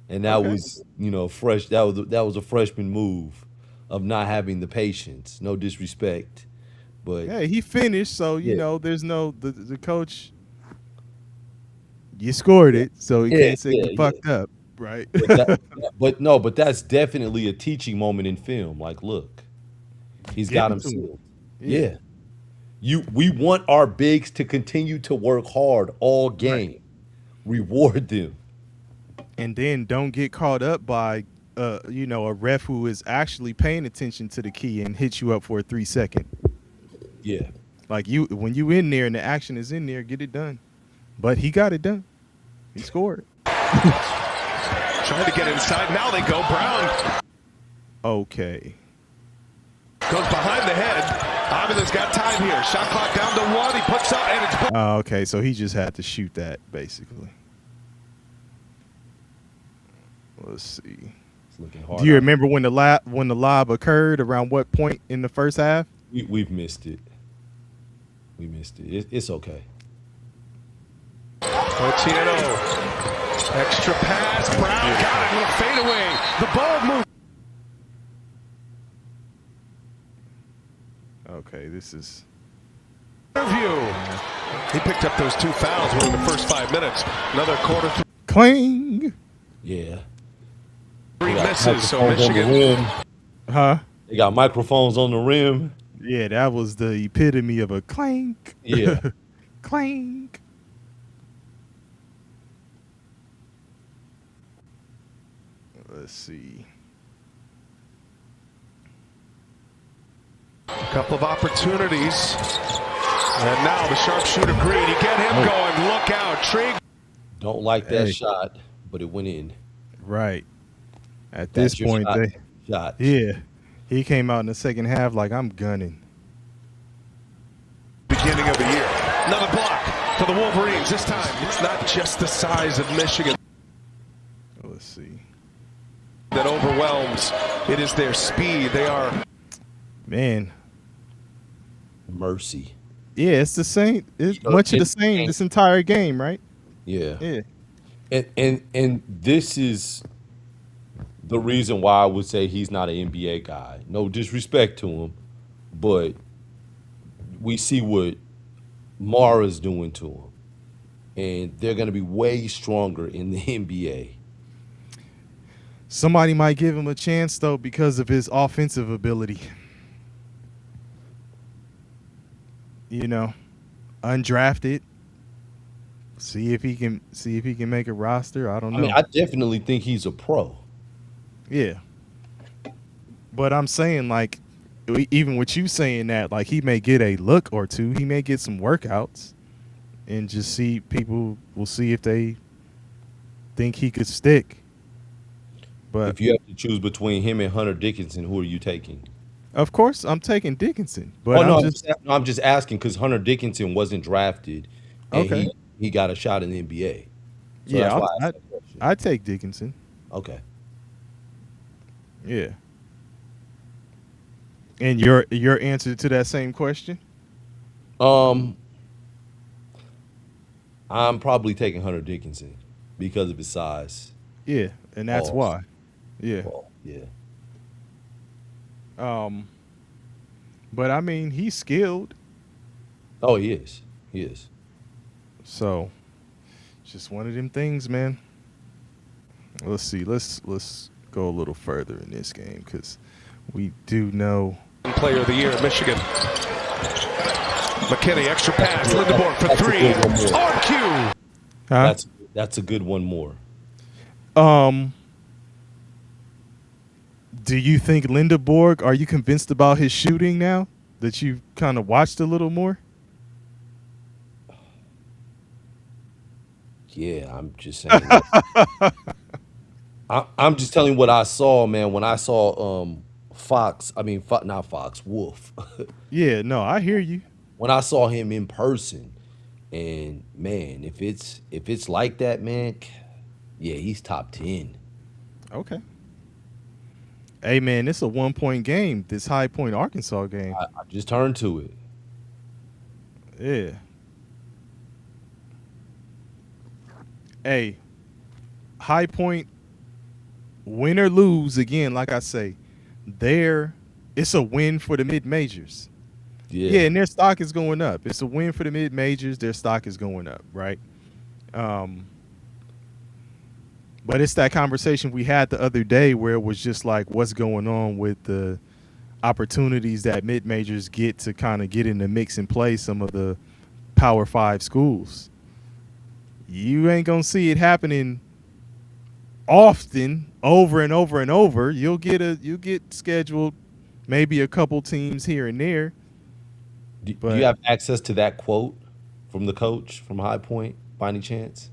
and that was fresh. That was a freshman move of not having the patience. No disrespect, but yeah, he finished. So there's no the coach. You scored it, so he can't say you fucked up. Right. But that's definitely a teaching moment in film. Like, look, he's got him sealed. Yeah. We want our bigs to continue to work hard all game. Right. Reward them. And then don't get caught up by a ref who is actually paying attention to the key and hits you up for a 3-second. Yeah. Like when you in there and the action is in there, get it done. But he got it done. He scored. Trying to get inside. Now they go. Brown Okay. goes behind the head. Avila's got time here. Shot clock down to 1. He puts up, and it's Okay, so he just had to shoot that, basically. Let's see. It's looking hard. Do you remember when the lob occurred? Around what point in the first half? We've missed it. We missed it. It's okay. Otieno. Extra pass. Brown got it. Little fadeaway. The ball moved. Okay, this is Interview. He picked up those 2 fouls within the first 5 minutes. Another quarter. clang. Yeah. 3 They got misses. So microphones on the Michigan. rim. Huh? They got microphones on the rim. Yeah, that was the epitome of a clank. Yeah. Clank. Let's see. A couple of opportunities. And now the sharpshooter Greedy. Get him going. Look out. Trig. Don't like that Hey. shot, but it went in. Right. At That's this your point, shot. Shot. yeah, he came out in the second half like I'm gunning. Beginning of the year. Another block for the Wolverines. This time, it's not just the size of Michigan Let's see. that overwhelms. It is their speed. They are. Man, Mercy. yeah, it's the same. It's You know, much of the it's- same this entire game, right? Yeah. Yeah. And this is the reason why I would say he's not an NBA guy. No disrespect to him, but we see what Mara's doing to him. And they're going to be way stronger in the NBA. Somebody might give him a chance though because of his offensive ability. You know, undrafted. See if he can make a roster. I don't know. I mean, I definitely think he's a pro. Yeah. But I'm saying, like, even with you saying that, like, he may get a look or two. He may get some workouts and just see people will see if they think he could stick. But, If you have to choose between him and Hunter Dickinson, who are you taking? of course, I'm taking Dickinson. But Oh, no, I'm I'm just asking because Hunter Dickinson wasn't drafted. And Okay. he got a shot in the NBA. So yeah, that's why I asked that question. I take Dickinson. Okay. Yeah. And your answer to that same question? I'm probably taking Hunter Dickinson because of his size. Yeah, and that's Pause. why. Yeah. Well, yeah. But I mean, he's skilled. Oh, he is. He is. So, just one of them things, man. Let's see. Let's go a little further in this game because we do know. Player of the year at Michigan. McKinney, extra pass. Lindeborg for That's a 3. good one more. On cue. Huh? That's a good one more. Do you think Lindeborg? Are you convinced about his shooting now that you've kind of watched a little more? Yeah, I'm just saying. I'm just telling you what I saw, man. When I saw not Fox, Wolf. Yeah. No, I hear you. When I saw him in person, and man, if it's like that, man, yeah, he's top 10. Okay. Hey, man, it's a 1-point game. This High Point Arkansas game. I just turned to it. Yeah. Hey, High Point, win or lose, again, like I say, it's a win for the mid-majors. Yeah, and their stock is going up. It's a win for the mid-majors. Their stock is going up, right? But it's that conversation we had the other day where it was just like, what's going on with the opportunities that mid-majors get to kind of get in the mix and play some of the Power 5 schools. You ain't going to see it happening often, over and over and over, you'll get scheduled maybe a couple teams here and there. Do But you have access to that quote from the coach from High Point by any chance?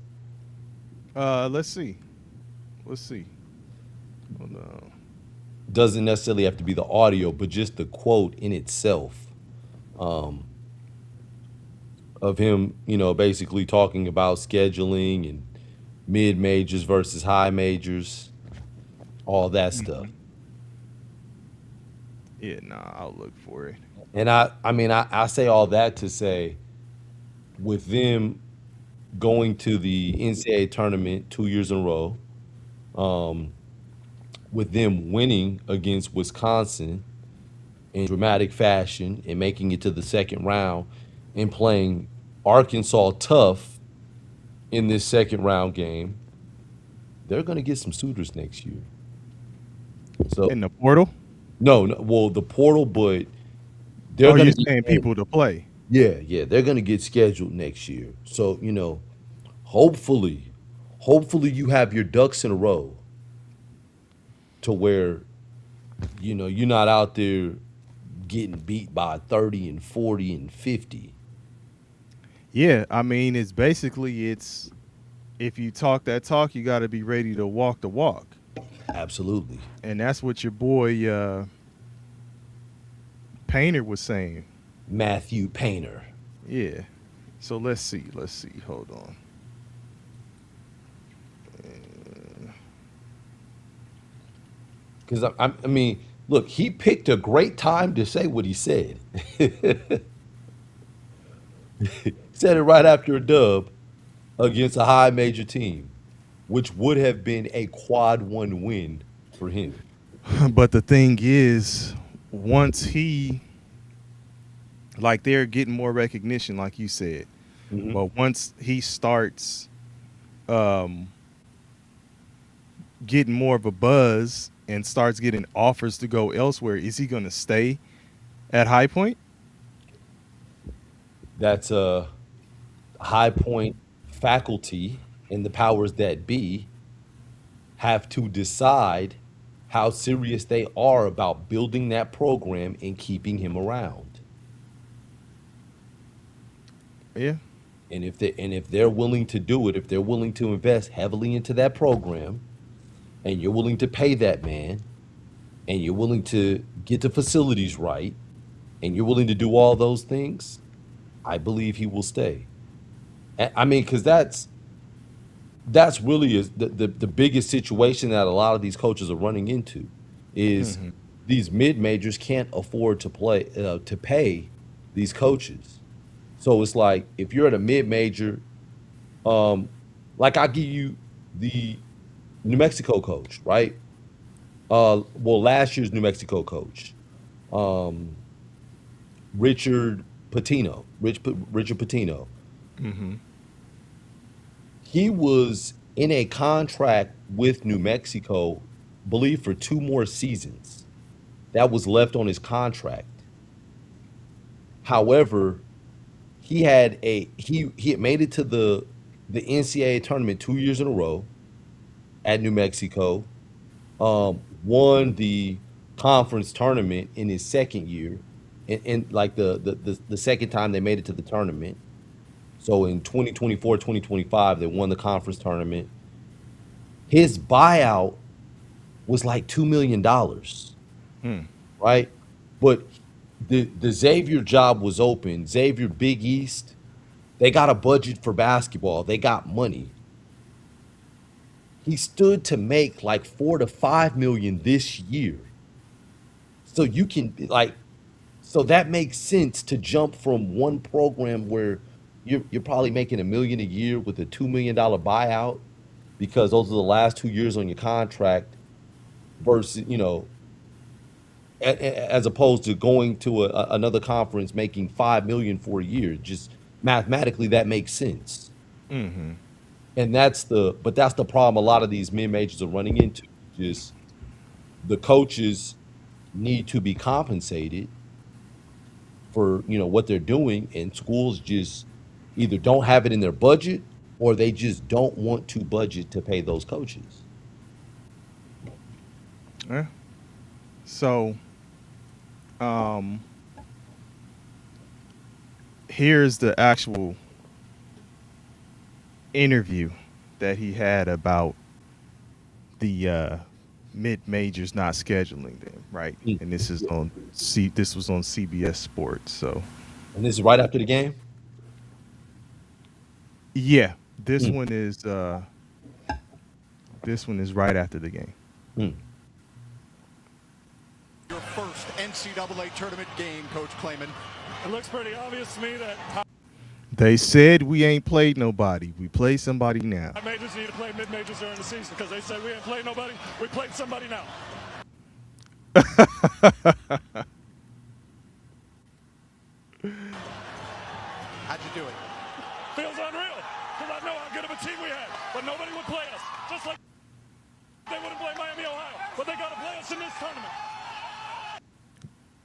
let's see. Hold on. Doesn't necessarily have to be the audio, but just the quote in itself, of him, basically talking about scheduling and mid majors versus high majors, all that stuff. Yeah, nah, I'll look for it. And I say all that to say, with them going to the NCAA tournament 2 years in a row, with them winning against Wisconsin in dramatic fashion and making it to the second round and playing Arkansas tough in this second round game, they're going to get some suitors next year. So In the portal? no, well, the portal, but they're Oh, going you're to saying people to play. yeah, they're going to get scheduled next year. So, hopefully you have your ducks in a row to where, you're not out there getting beat by 30 and 40 and 50. Yeah, I mean, it's if you talk that talk, you got to be ready to walk the walk. Absolutely. And that's what your boy Painter was saying. Matthew Painter. Yeah. So let's see. Hold on. Because, I mean, look, he picked a great time to say what he said. He said it right after a dub against a high major team, which would have been a quad one win for him. But the thing is, once they're getting more recognition, like you said, but once he starts getting more of a buzz and starts getting offers to go elsewhere, is he going to stay at High Point? That's a High Point faculty and the powers that be have to decide how serious they are about building that program and keeping him around. Yeah. And if they're willing to do it, if they're willing to invest heavily into that program, and you're willing to pay that man, and you're willing to get the facilities right, and you're willing to do all those things, I believe he will stay. I mean, because that's really the biggest situation that a lot of these coaches are running into is these mid majors can't afford to pay these coaches. So it's like, if you're at a mid major, like I'll give you the New Mexico coach, right? Last year's New Mexico coach, Richard Pitino. He was in a contract with New Mexico, believe for 2 more seasons. That was left on his contract. However, he had made it to the NCAA tournament 2 years in a row at New Mexico, won the conference tournament in his second year, and like the second time they made it to the tournament. So in 2024, 2025, they won the conference tournament. His buyout was like $2 million, right? But the Xavier job was open. Xavier Big East, they got a budget for basketball. They got money. He stood to make like $4 to $5 million this year. So you can so that makes sense to jump from one program where you're probably making $1 million a year with a $2 million buyout, because those are the last 2 years on your contract, versus as opposed to going to another conference making $5 million for a year. Just mathematically, that makes sense. And that's the problem a lot of these mid majors are running into. Just the coaches need to be compensated for what they're doing, and schools just either don't have it in their budget, or they just don't want to budget to pay those coaches. Yeah. So, here's the actual interview that he had about the mid majors not scheduling them, right? And this is on this was on CBS Sports. So, And this is right after the game? yeah, this one is right after the game. Your first NCAA tournament game, Coach Klayman. It looks pretty obvious to me that They said we ain't played nobody. We play somebody now. high majors need to play mid-majors during the season because they said we ain't played nobody. We played somebody now. How'd you do it? Feels unreal because I know how good of a team we had, but nobody would play us. Just like they wouldn't play Miami, Ohio, but they got to play us in this tournament.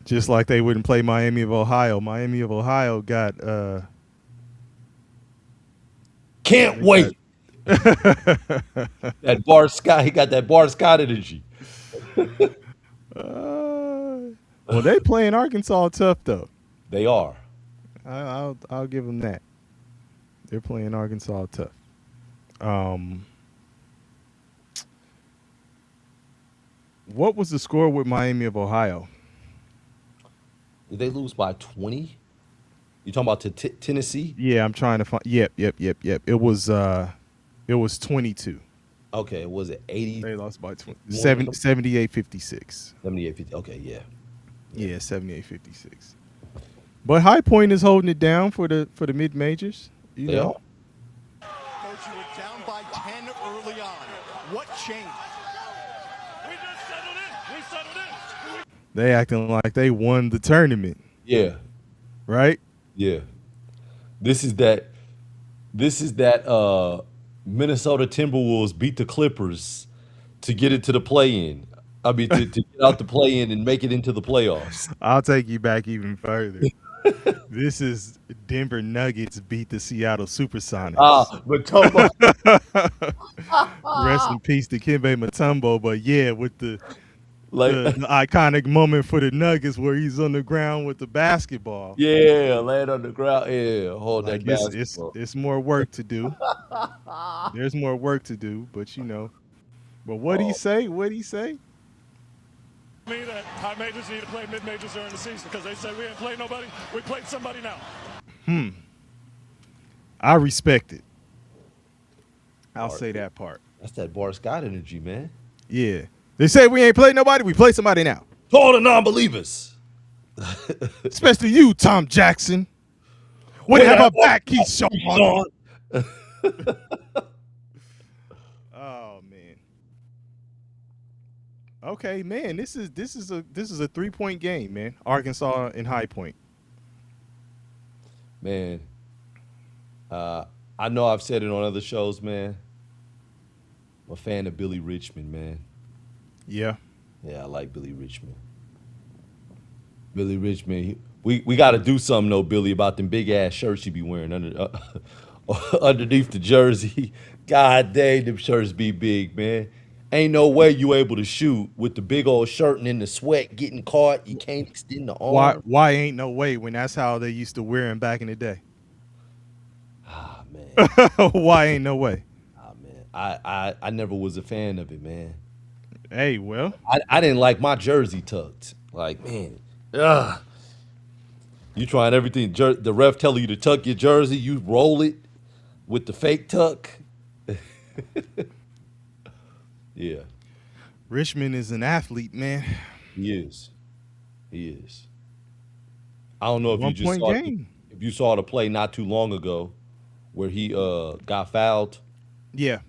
Just like they wouldn't play Miami of Ohio. Miami of Ohio got Can't wait. That Bar Scott, he got that Bar Scott energy. well, they playing Arkansas tough though. They are. I'll give them that. They're playing Arkansas tough. What was the score with Miami of Ohio? Did they lose by 20? You talking about to Tennessee? Yeah, I'm trying to find. Yep. It was 22. Okay, was it 80? They lost by 20. 78-56. 78-50. Okay, yeah. Yeah, 78-56. But High Point is holding it down for the mid majors. You They know. are. Coach, you were down by 10 early on. What changed? We just settled in. We settled in. They acting like they won the tournament, Yeah. right? Yeah. This is that Minnesota Timberwolves beat the Clippers to get into the play-in. I mean, to get out the play-in and make it into the playoffs. I'll take you back even further. This is Denver Nuggets beat the Seattle Supersonics. But Tomo, Rest in peace to Kembe Mutombo. But yeah, with the like, iconic moment for the Nuggets where he's on the ground with the basketball. yeah, land on the ground, yeah, hold Like that basketball. it's more work to do. There's more work to do, but you know. But what'd he say? What'd he say? Me that high majors need to play mid-majors during the season because they said we ain't played nobody. We played somebody now. I respect it. I'll say that part. That's that Bar Scott energy, man. Yeah. They say we ain't played nobody. We play somebody now. To all the non-believers. Especially you, Tom Jackson. When they have our back, Keith Shaw. Oh man. Okay, man. This is a 3-point game, man. Arkansas and High Point. Man, I know I've said it on other shows, man. I'm a fan of Billy Richmond, man. Yeah. Yeah, I like Billy Richmond. Billy Richmond, we got to do something though, Billy, about them big ass shirts you be wearing underneath the jersey. God dang, them shirts be big, man. Ain't no way you able to shoot with the big old shirt and in the sweat getting caught. You can't extend the arm. Why ain't no way when that's how they used to wear them back in the day? Ah, man. Why ain't no way? Ah, man. I never was a fan of it, man. Hey, well, I didn't like my jersey tucked. Like, man, ugh. You trying everything. The ref telling you to tuck your jersey, you roll it with the fake tuck. Yeah. Richmond is an athlete, man. He is. He is. I don't know if you saw the play not too long ago where he got fouled. Yeah.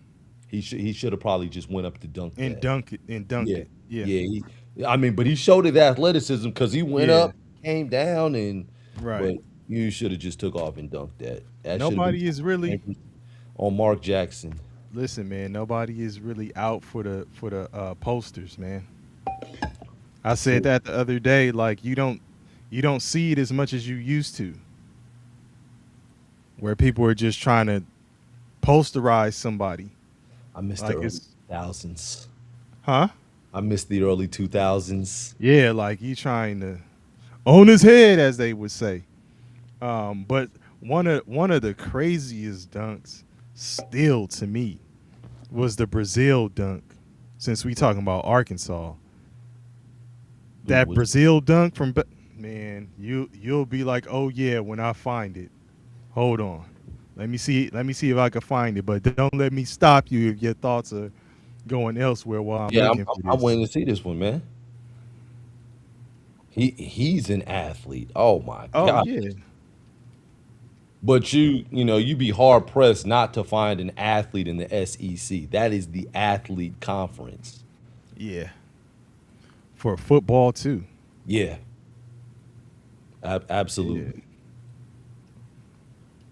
He should have probably just went up to dunk And that. dunk it. Yeah. I mean, but he showed his athleticism because he went up, came down, and Right. But you should have just took off and dunked that. Nobody is really on Mark Jackson. Listen, man. Nobody is really out for the posters, man. I said that the other day. Like you don't see it as much as you used to, where people are just trying to posterize somebody. I missed Like the early it's- thousands. Huh? I miss the early 2000s. Yeah, like he trying to own his head, as they would say. But one of the craziest dunks, still to me, was the Brazil dunk. Since we talking about Arkansas, that Brazil dunk from man, you'll be like, oh yeah, when I find it. Hold on, let me see if I can find it. But don't let me stop you if your thoughts are going elsewhere while I'm Yeah, looking for I'm this. waiting to see this one, man. He's an athlete. Oh my Oh god! yeah, But you be hard pressed not to find an athlete in the SEC. That is the athlete conference. yeah. For football too. Yeah, absolutely.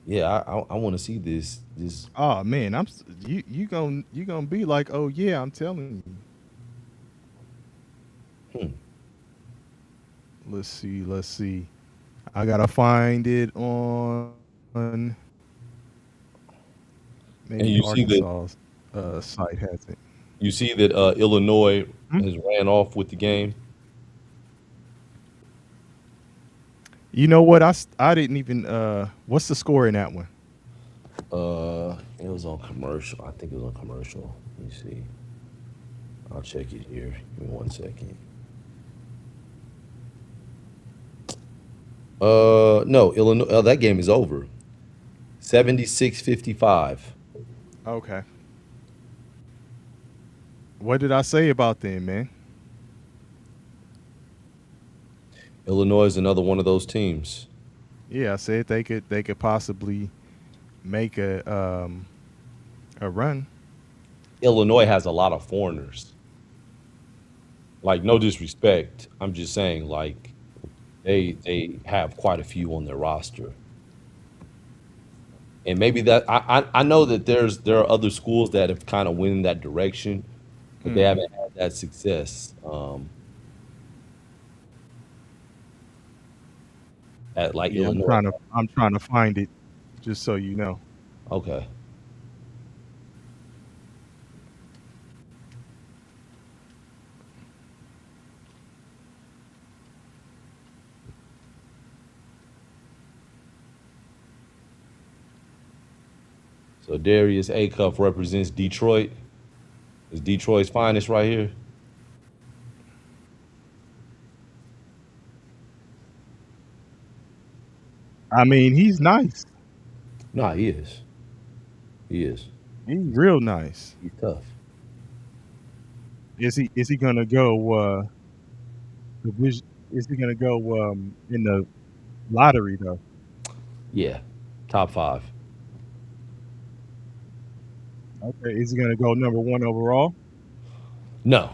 Yeah, I want to see this. Oh man, you gonna be like, oh yeah, I'm telling you. Let's see. I gotta find it on And maybe you see that Arkansas's site has it. Illinois Hmm? has ran off with the game. You know what? I didn't even. What's the score in that one? It was on commercial. I think it was on commercial. Let me see. I'll check it here. Give me 1 second. No, Illinois. That game is over. 76-55. Okay. What did I say about them, man? Illinois is another one of those teams. Yeah, I said they could possibly make a run. Illinois has a lot of foreigners. Like, no disrespect. I'm just saying, like, they have quite a few on their roster. And maybe that I know that there are other schools that have kind of went in that direction, but they haven't had that success. At like Yeah, Illinois. I'm trying to find it, just so you know. Okay. So Darius Acuff represents Detroit. Is Detroit's finest right here? I mean, he's nice. Nah, he is. He is. He's real nice. He's tough. Is he gonna go? Is he gonna go in the lottery though? Yeah. Top 5. Okay. Is he gonna go number 1 overall? No.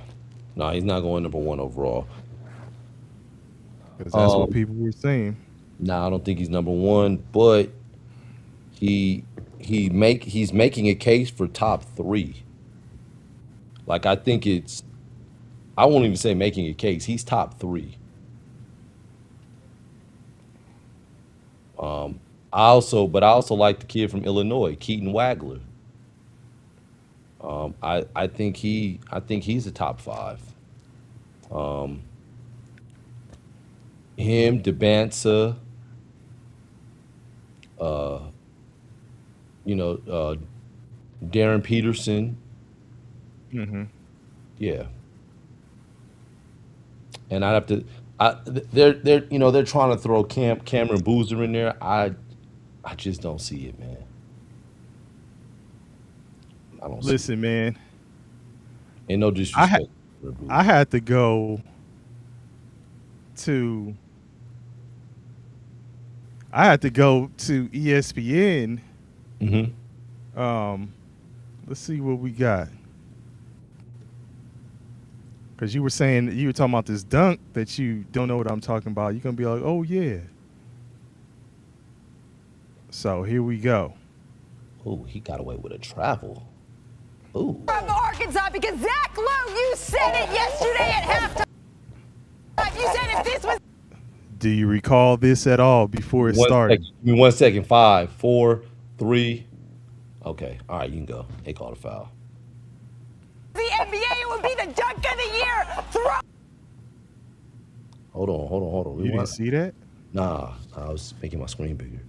No, he's not going number 1 overall. Because that's what people were saying. Nah, I don't think he's number 1, but he's making a case for top 3. Like, I think I won't even say making a case. He's top 3. I also like the kid from Illinois, Keaton Wagler. I think he's a top 5. Him, DeBansa, Darren Peterson. Mm-hmm. Yeah. And I'd have to. They're trying to throw Cameron Boozer in there. I just don't see it, man. I don't. Listen, man. Ain't no disrespect. I had to go to. I had to go to ESPN. Mm-hmm. Let's see what we got. Because you were talking about this dunk that you don't know what I'm talking about. You're going to be like, oh, yeah. So here we go. Oh, he got away with a travel. Ooh. From Arkansas, because Zach Lowe, you said it yesterday at halftime. You said if this was... Do you recall this at all before it started? Give me 1 second. 5, 4, 3. Okay. All right, you can go. They called a foul. The NBA, it would be the the dunk of the year. Hold on. You didn't see that? Nah, I was making my screen bigger.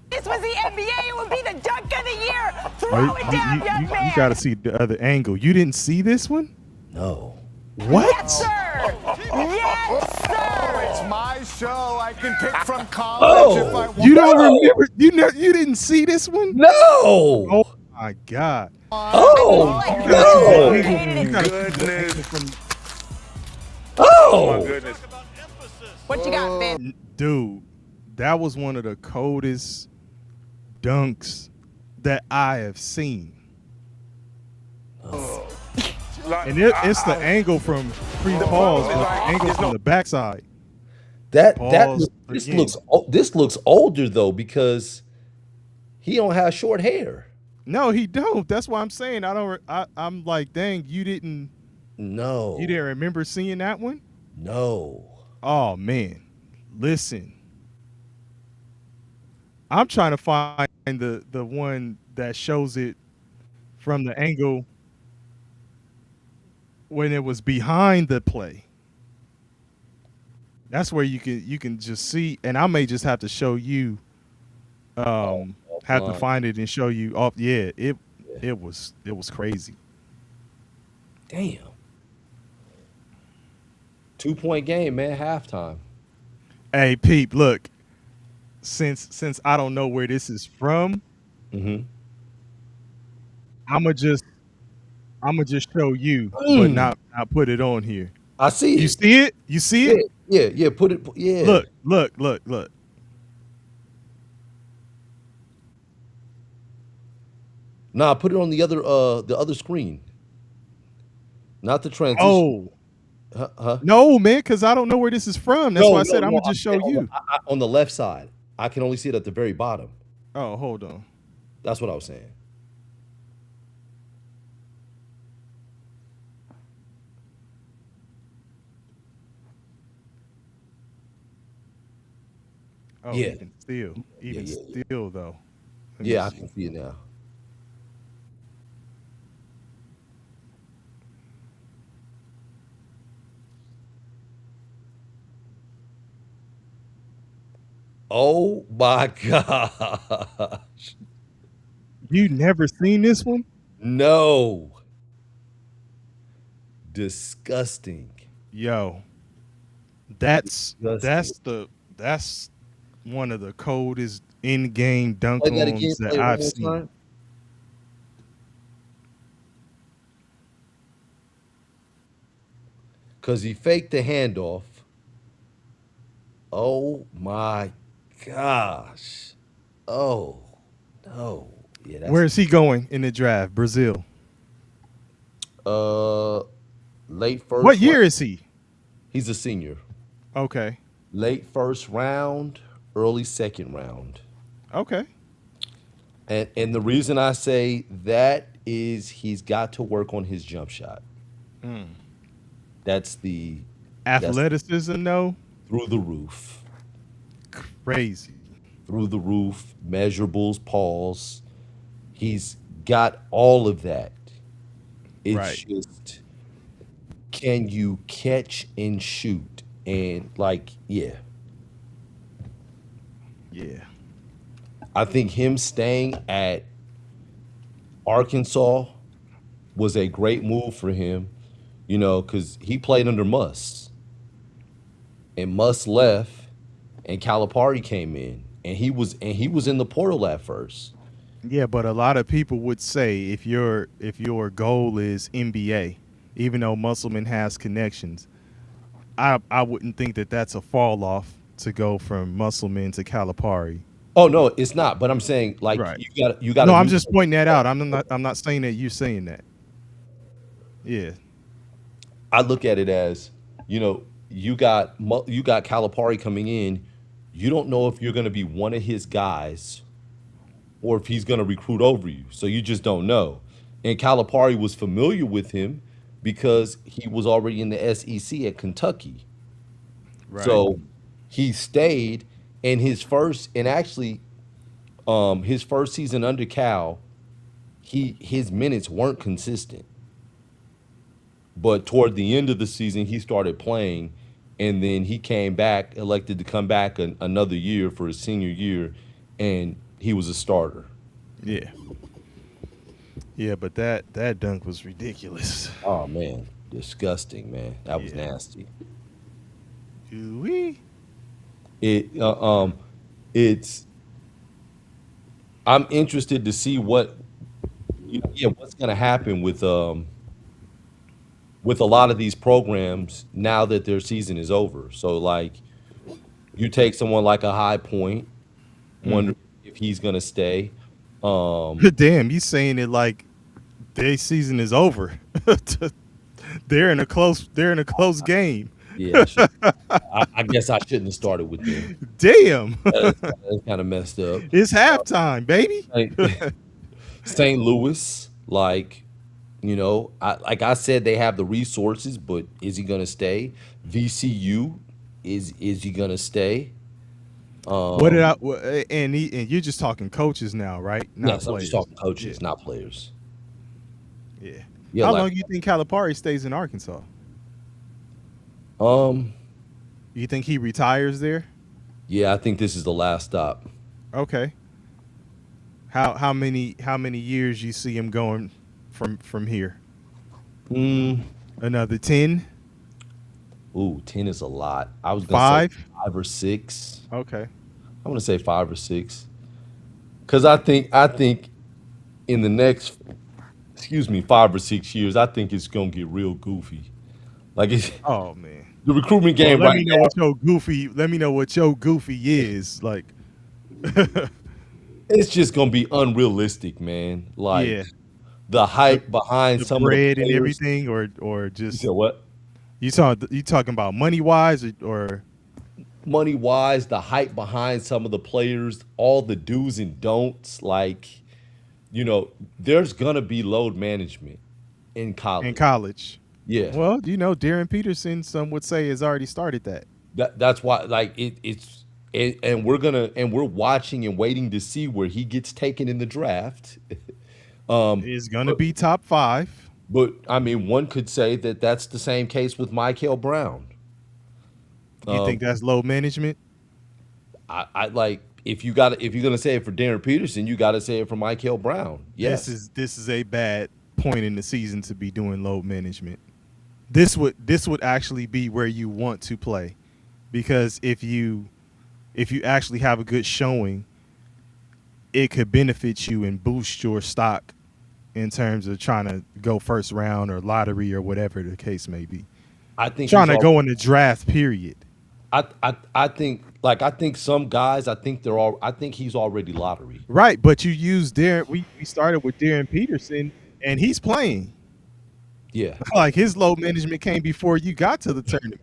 This was the NBA. It would be the dunk of the year. Oh, Throw it down, young man. you got to see the other angle. You didn't see this one? No. What? Yes, sir. Yes, sir. It's my show. I can pick from college if I want. You don't remember? You didn't see this one? No. Oh my God. Oh, no. You gotta- Goodness. Oh. My goodness. What you got, Ben? Dude, that was one of the coldest dunks that I have seen. And it's the angle from pre-pause, but the angle from the backside. Pause again. This looks older though because he don't have short hair. No, he don't. That's why I'm saying I'm like, dang, you didn't remember seeing that one? No. Oh man, listen. I'm trying to find the one that shows it from the angle when it was behind the play. That's where you can just see, and I may just have to show you. Have to find it and show you. Oh yeah, it was crazy. Damn. 2-point game, man. Halftime. Hey, Peep, look. Since I don't know where this is from, I'ma just show you, but not put it on here. I see it. You see it? You see it? Yeah. Put it. Yeah. Look. Nah, put it on the other screen. Not the transition. Oh. No, man, because I don't know where this is from. That's why I said I'm gonna just show you. On the left side. I can only see it at the very bottom. Oh, hold on. That's what I was saying. Oh, Yeah. Even still though. Yeah, I can see it now. Oh my gosh. You never seen this one? No. Disgusting. Yo. That's Disgusting. that's one of the coldest in-game dunk Play that again. ons that Play it one I've more seen. time. Because he faked the handoff. Oh my gosh. Oh no. Yeah, that's Where is he going in the draft? Brazil. late first. What year is he? He's a senior. Okay. Late first round, early second round. Okay. And the reason I say that is he's got to work on his jump shot. That's the Athleticism, though? through the roof. Crazy. Through the roof, measurables, pause. He's got all of that. It's Right. just, can you catch and shoot? And yeah. Yeah. I think him staying at Arkansas was a great move for him, because he played under Muss. And Muss left, and Calipari came in, and he was in the portal at first. Yeah, but a lot of people would say if your goal is NBA, even though Musselman has connections, I wouldn't think that that's a fall off to go from Musselman to Calipari. Oh no, it's not. But I'm saying Right. you got. No, I'm just pointing that out. I'm not saying that you're saying that. Yeah. I look at it as, you got Calipari coming in. You don't know if you're going to be one of his guys, or if he's going to recruit over you. So you just don't know. And Calipari was familiar with him because he was already in the SEC at Kentucky. Right. So he stayed, and his first season under Cal, his minutes weren't consistent. But toward the end of the season, he started playing, and then he came back, elected to come back another year for his senior year, and he was a starter. Yeah. Yeah, but that dunk was ridiculous. Oh man, disgusting, man. That was Yeah. nasty. Ooh-wee. It's. I'm interested to see what's going to happen with a lot of these programs now that their season is over. So like, you take someone like a High Point, wonder if he's going to stay. Damn, you saying it like their season is over. They're in a close game. Yeah, I guess I shouldn't have started with them. Damn. That's kind of messed up. It's halftime, baby. St. Louis, like, like I said, they have the resources, but is he gonna stay? VCU, is he gonna stay? What did I and you're just talking coaches now, right? Not Yes, I'm players. just talking coaches, not players. Yeah. Yeah, How like- long do you think Calipari stays in Arkansas? You think he retires there? Yeah, I think this is the last stop. Okay. How many years you see him going from here? Another 10? Ooh, 10 is a lot. I was gonna say 5 or 6. Okay. I'm gonna say 5 or 6. Cause I think in the next 5 or 6 years, I think it's gonna get real goofy. Like it's Oh man. the recruitment game Let right me know now. Let me know what your goofy is. Like It's just gonna be unrealistic, man. Like Yeah. the hype behind the some bread of the and players. everything or You just said what? you talking about money wise or Money wise, the hype behind some of the players, all the do's and don'ts. Like, there's gonna be load management in college. in college? Yeah. Well, Darren Peterson, some would say, has already started that. That's why, like, and we're watching and waiting to see where he gets taken in the draft. It's gonna be top 5. But I mean, one could say that that's the same case with Michael Brown. You think that's load management? I like if you're gonna say it for Darren Peterson, you got to say it for Michael Brown. Yes, This is a bad point in the season to be doing load management. This would actually be where you want to play, because if you actually have a good showing, it could benefit you and boost your stock in terms of trying to go first round or lottery or whatever the case may be. I think Trying he's to go in the draft period. I think some guys. I think he's already lottery. Right, but you use Darren. We started with Darren Peterson, and he's playing. Yeah, Like his load management came before you got to the tournament.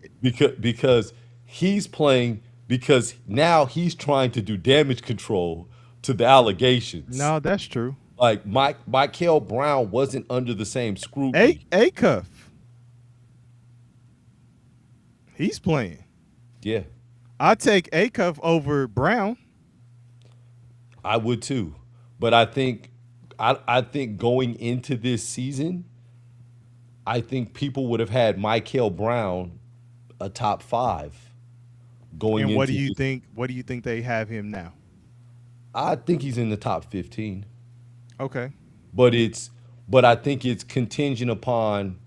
because he's playing because now he's trying to do damage control to the allegations. No, that's true. Like Michael Brown wasn't under the same scrutiny. A cuff. He's playing. Yeah, I take A cuff over Brown. I would too. But I think going into this season, I think people would have had Michael Brown a top 5 going And into what do you this- think? What do you think they have him now? I think he's in the top 15. Okay. But I think it's contingent upon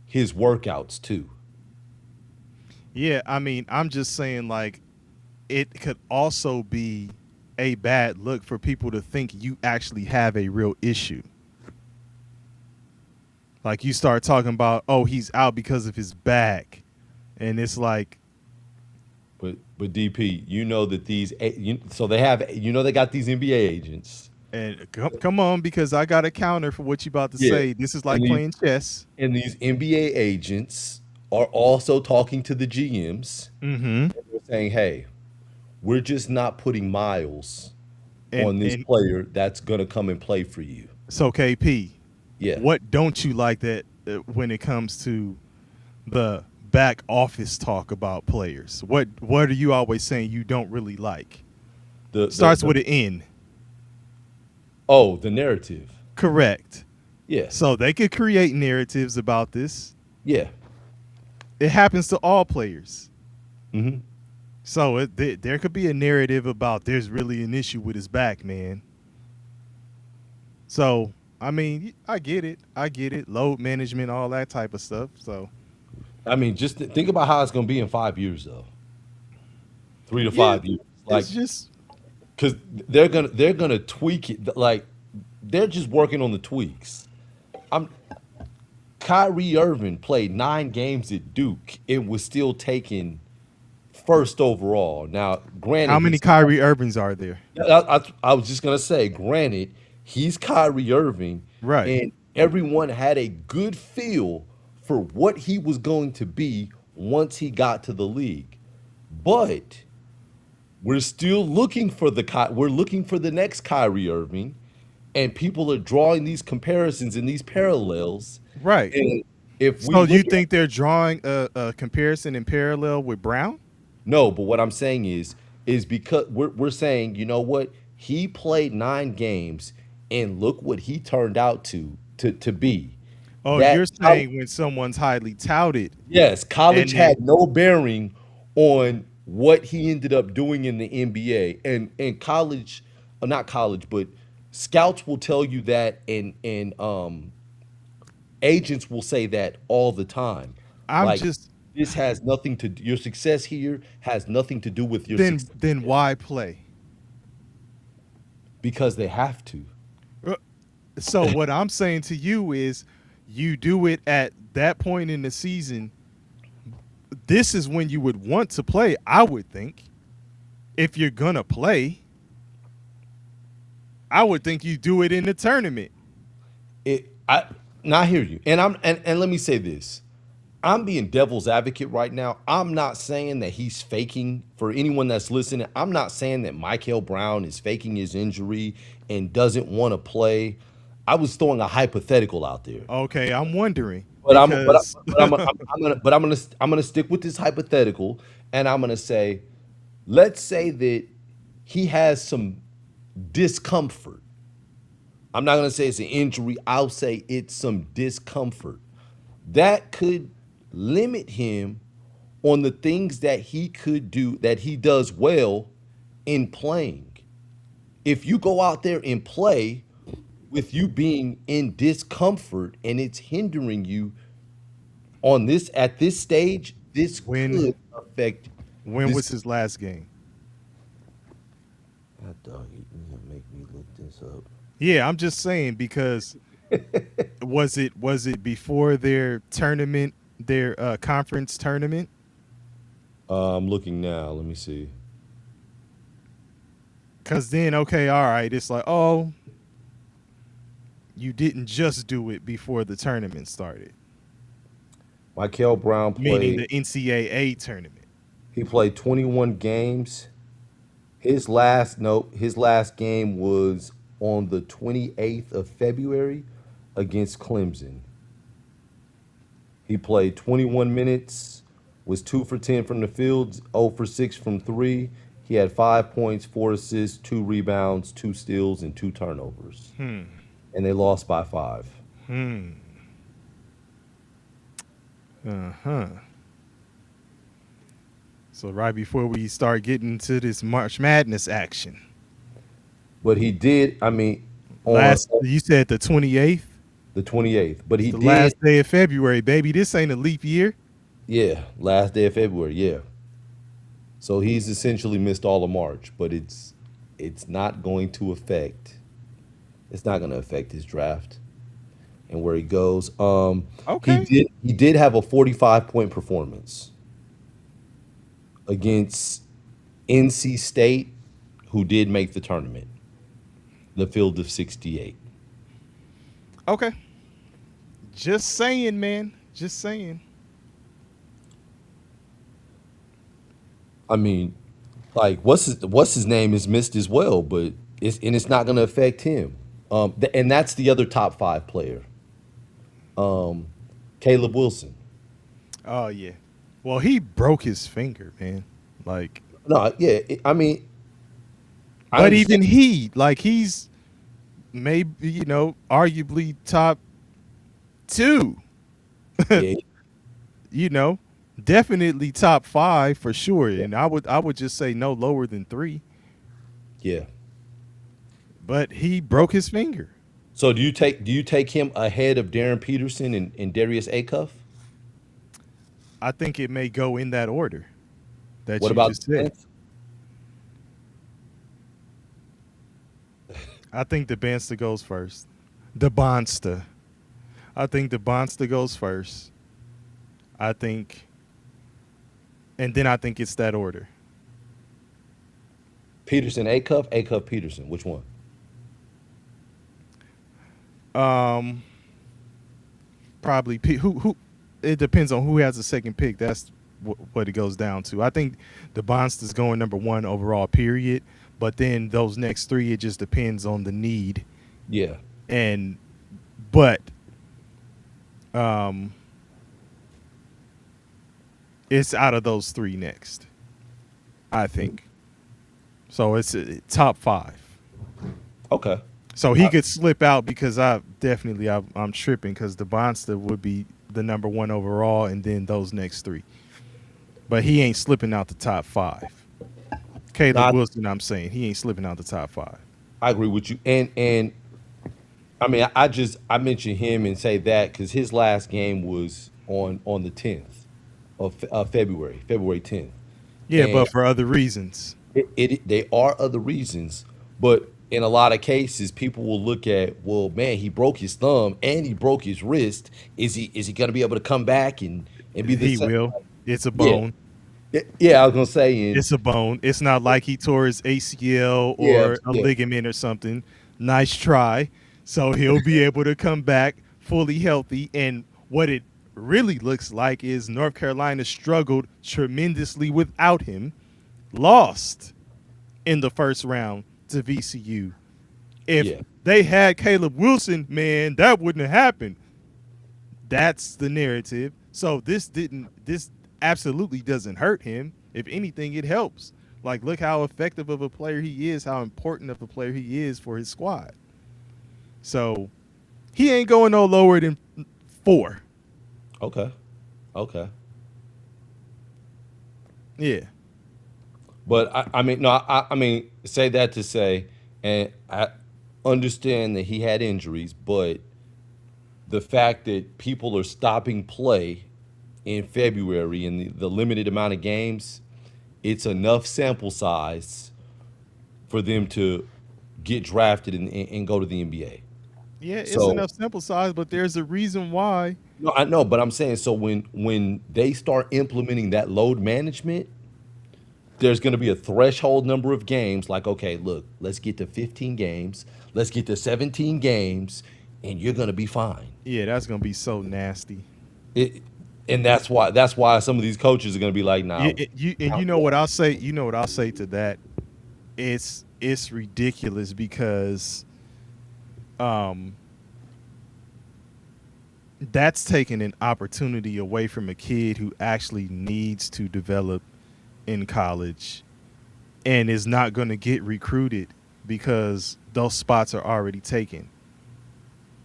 his workouts too. Yeah, I mean, I'm just saying, like, it could also be a bad look for people to think you actually have a real issue. Like, you start talking about, oh, he's out because of his back, and it's like, But DP, you know that they got these NBA agents. and come on, because I got a counter for what you about to Yeah. say. This is like And playing chess. And these NBA agents are also talking to the GMs. Mm-hmm. And they're saying, hey, we're just not putting miles on this And player that's going to come and play for you. so, KP, Yeah. what don't you like that when it comes to the back office talk about players? What are you always saying you don't really like? Starts with an N. Oh, the narrative. Correct. Yeah. So they could create narratives about this. Yeah. It happens to all players. Mm-hmm. So there could be a narrative about there's really an issue with his back, man. So, I mean, I get it. I get it. Load management, all that type of stuff. So, I mean, just think about how it's going to be in 5 years, though. 3 to yeah, 5 years. it's just because they're gonna tweak it. Like, they're just working on the tweaks. Kyrie Irving played 9 games at Duke and was still taken first overall. Now, granted, how many Kyrie Irvings are there? I was just gonna say, granted, he's Kyrie Irving, Right. and everyone had a good feel for what he was going to be once he got to the league. But we're still looking for we're looking for the next Kyrie Irving, and people are drawing these comparisons and these parallels. Right. And if we So, do you look at- think they're drawing a comparison in parallel with Brown? No, but what I'm saying is because we're saying, you know what? He played 9 games and look what he turned out to be. Oh, That you're saying when someone's highly touted. Yes, college And had no bearing on what he ended up doing in the NBA. And college, not college, but scouts will tell you that, and agents will say that all the time. This has nothing to your success here has nothing to do with your success. Then why play? Because they have to. So what I'm saying to you is you do it at that point in the season. This is when you would want to play, I would think. If you're going to play, I would think you do it in the tournament. I hear you. And let me say this. I'm being devil's advocate right now. I'm not saying that he's faking. For anyone that's listening, I'm not saying that Michael Brown is faking his injury and doesn't want to play. I was throwing a hypothetical out there. Okay, I'm wondering. But I'm gonna stick with this hypothetical, and I'm gonna say, let's say that he has some discomfort. I'm not gonna say it's an injury. I'll say it's some discomfort that could limit him on the things that he could do, that he does well in playing. If you go out there and play with you being in discomfort and it's hindering you at this stage, this could affect. When was his last game? God dog, you make me look this up. Yeah, I'm just saying because was it before their tournament, their conference tournament? I'm looking now. Let me see. Because then, okay, all right, it's like, oh, you didn't just do it before the tournament started. Michael Brown played. Meaning the NCAA tournament. He played 21 games. His last game was on the 28th of February against Clemson. He played 21 minutes, was 2 for 10 from the field, 0 for 6 from 3. He had 5 points, 4 assists, 2 rebounds, 2 steals, and 2 turnovers. And they lost by 5. So right before we start getting to this March Madness action. But he did, I mean, you said the 28th? The 28th. But he the did. Last day of February, baby. This ain't a leap year. Yeah, last day of February, yeah. So he's essentially missed all of March, but it's not going to affect his draft and where he goes. Okay. He did have a 45-point performance against NC State, who did make the tournament. The field of 68. Okay. Just saying, man. Just saying. I mean, like, what's his name is missed as well, but it's not going to affect him. And that's the other top 5 player, Caleb Wilson. Oh yeah. Well, he broke his finger, man. Like, no, yeah. I mean, but even he's maybe, arguably top 2. Yeah, definitely top 5 for sure. And I would just say no lower than 3. Yeah. But he broke his finger. So do you take him ahead of Darren Peterson and Darius Acuff? I think it may go in that order that What you about just said. 10th? I think the Bansta goes first. The Bonsta. I think the Bonsta goes first. And then I think it's that order. Peterson Acuff, Acuff Peterson. Which one? Probably who. It depends on who has the second pick. That's what it goes down to. I think the Bonsta's going number 1 overall, period. But then those next 3, it just depends on the need. Yeah. But it's out of those 3 next, I think. So it's top 5. Okay. So he could slip out because I'm tripping because the Bonsta would be the number 1 overall and then those next 3. But he ain't slipping out the top 5. Caleb Wilson, I'm saying he ain't slipping out the top 5. I agree with you. And I mean, I mentioned him and say that because his last game was on the 10th of February 10th. Yeah, And but for other reasons. They are other reasons, but in a lot of cases, people will look at, well, man, he broke his thumb and he broke his wrist. Is he going to be able to come back and be the same? He will. It's a bone. Yeah, I was gonna say it's a bone. It's not like he tore his ACL or a ligament or something. Nice try. So he'll be able to come back fully healthy. And what it really looks like is North Carolina struggled tremendously without him, lost in the first round to VCU. If they had Caleb Wilson, man, that wouldn't have happened. That's the narrative. So this absolutely doesn't hurt him. If anything, it helps. Like, look how effective of a player he is, how important of a player he is for his squad. So he ain't going no lower than 4. Okay. Yeah. But I mean, say that to say, and I understand that he had injuries, but the fact that people are stopping play in February and the limited amount of games, it's enough sample size for them to get drafted and go to the NBA. Yeah, it's enough sample size, but there's a reason why. No, I know, but I'm saying, so when they start implementing that load management, there's going to be a threshold number of games. Like, okay, look, let's get to 15 games, let's get to 17 games, and you're going to be fine. Yeah, that's going to be so nasty. And that's why some of these coaches are going to be like, nah. You know what I'll say? You know what I'll say to that? It's ridiculous because that's taking an opportunity away from a kid who actually needs to develop in college and is not going to get recruited because those spots are already taken.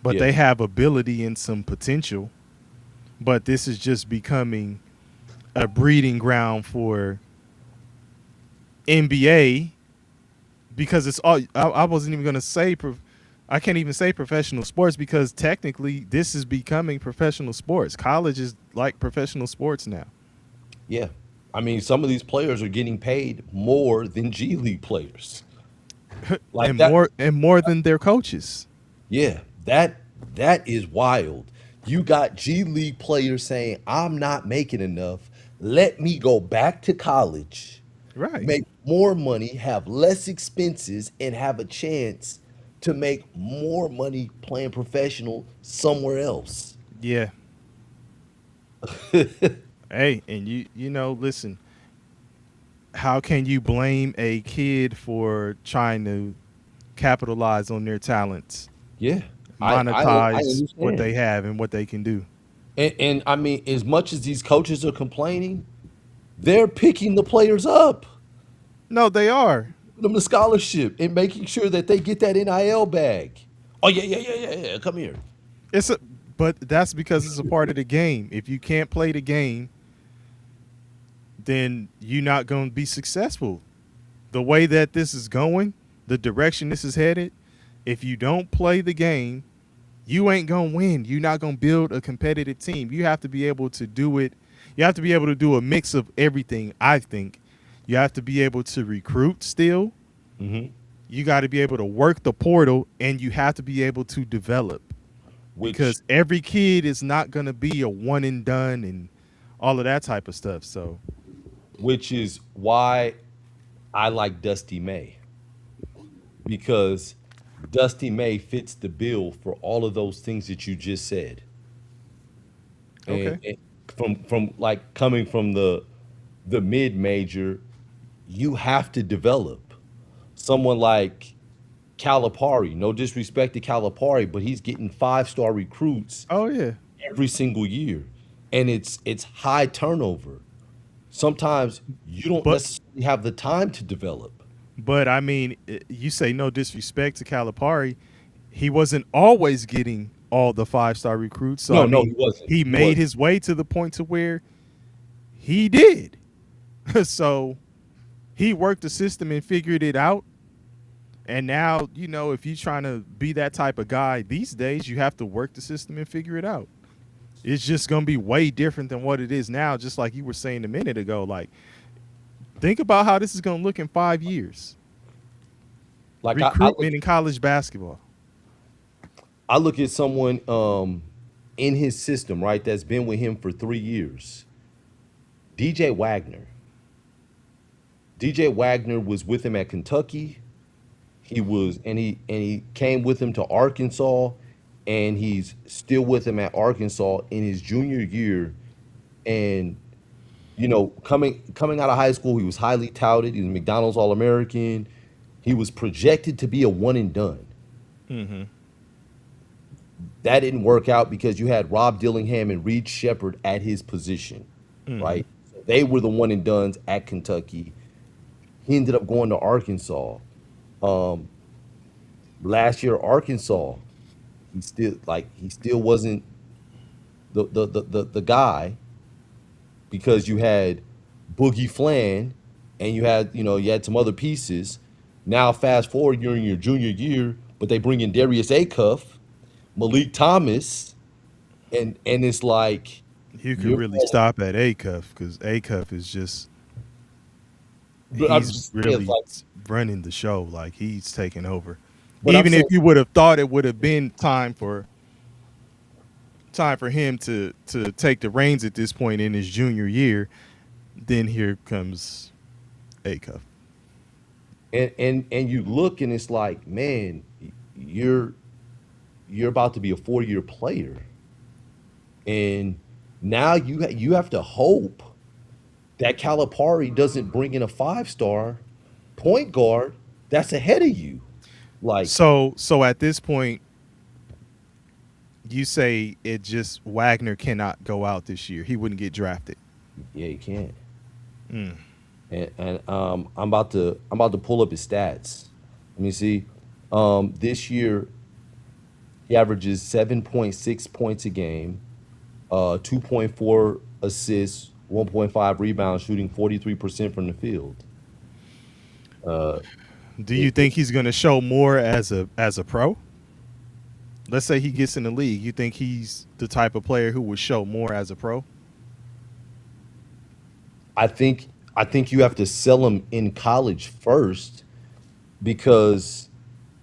But they have ability and some potential. But this is just becoming a breeding ground for NBA because it's all. I wasn't even going to say. I can't even say professional sports because technically this is becoming professional sports. College is like professional sports now. Yeah. I mean, some of these players are getting paid more than G League players. Like more than their coaches. Yeah, that is wild. You got G League players saying, I'm not making enough. Let me go back to college, make more money, have less expenses, and have a chance to make more money playing professional somewhere else. Yeah. Hey, and you know, listen, how can you blame a kid for trying to capitalize on their talents? Yeah. Monetize what they have and what they can do. And I mean, as much as these coaches are complaining, they're picking the players up. No, they are. Them the scholarship and making sure that they get that NIL bag. Oh, yeah. Come here. But that's because it's a part of the game. If you can't play the game, then you're not going to be successful. The way that this is going, the direction this is headed, if you don't play the game, you ain't going to win. You're not going to build a competitive team. You have to be able to do it. You have to be able to do a mix of everything, I think. You have to be able to recruit still. Mm-hmm. You got to be able to work the portal, and you have to be able to develop. Because every kid is not going to be a one and done and all of that type of stuff. So, which is why I like Dusty May, because Dusty May fits the bill for all of those things that you just said. okay. And from like coming from the mid major, you have to develop someone like Calipari. No disrespect to Calipari, but he's getting 5-star recruits. Oh, yeah. Every single year, and it's high turnover. Sometimes you don't necessarily have the time to develop. But I mean, you say no disrespect to Calipari. He wasn't always getting all the 5-star recruits. So No, he wasn't. He made his way to the point to where he did. So he worked the system and figured it out. And now, if you're trying to be that type of guy these days, you have to work the system and figure it out. It's just going to be way different than what it is now, just like you were saying a minute ago. Like, think about how this is going to look in 5 years. Like recruitment in college basketball. I look at someone in his system, right, that's been with him for 3 years. DJ Wagner. DJ Wagner was with him at Kentucky. He came with him to Arkansas, and he's still with him at Arkansas in his junior year. And coming out of high school, he was highly touted. He was a McDonald's All-American. He was projected to be a one and done. Mm-hmm. That didn't work out because you had Rob Dillingham and Reed Shepherd at his position, right? They were the one and dones at Kentucky. He ended up going to Arkansas. Last year, Arkansas, he still wasn't the guy, because you had Boogie Flan and you had some other pieces. Now fast forward, you're in your junior year, but they bring in Darius Acuff, Malik Thomas, and it's like you could really stop at Acuff, because Acuff is just he's really running the show. Like, he's taking over. Even if you would have thought it would have been time for him to take the reins at this point in his junior year, then here comes Acuff. And you look, and it's like, man, you're about to be a 4-year player, and now you have to hope that Calipari doesn't bring in a 5-star point guard that's ahead of you. Like, so at this point, you say Wagner cannot go out this year. He wouldn't get drafted. Yeah, he can't. And I'm about to pull up his stats. Let me see. This year, he averages 7.6 points a game, 2.4 assists, 1.5 rebounds, shooting 43% from the field. Do you think he's going to show more as a pro? Let's say he gets in the league. You think he's the type of player who would show more as a pro? I think you have to sell him in college first, because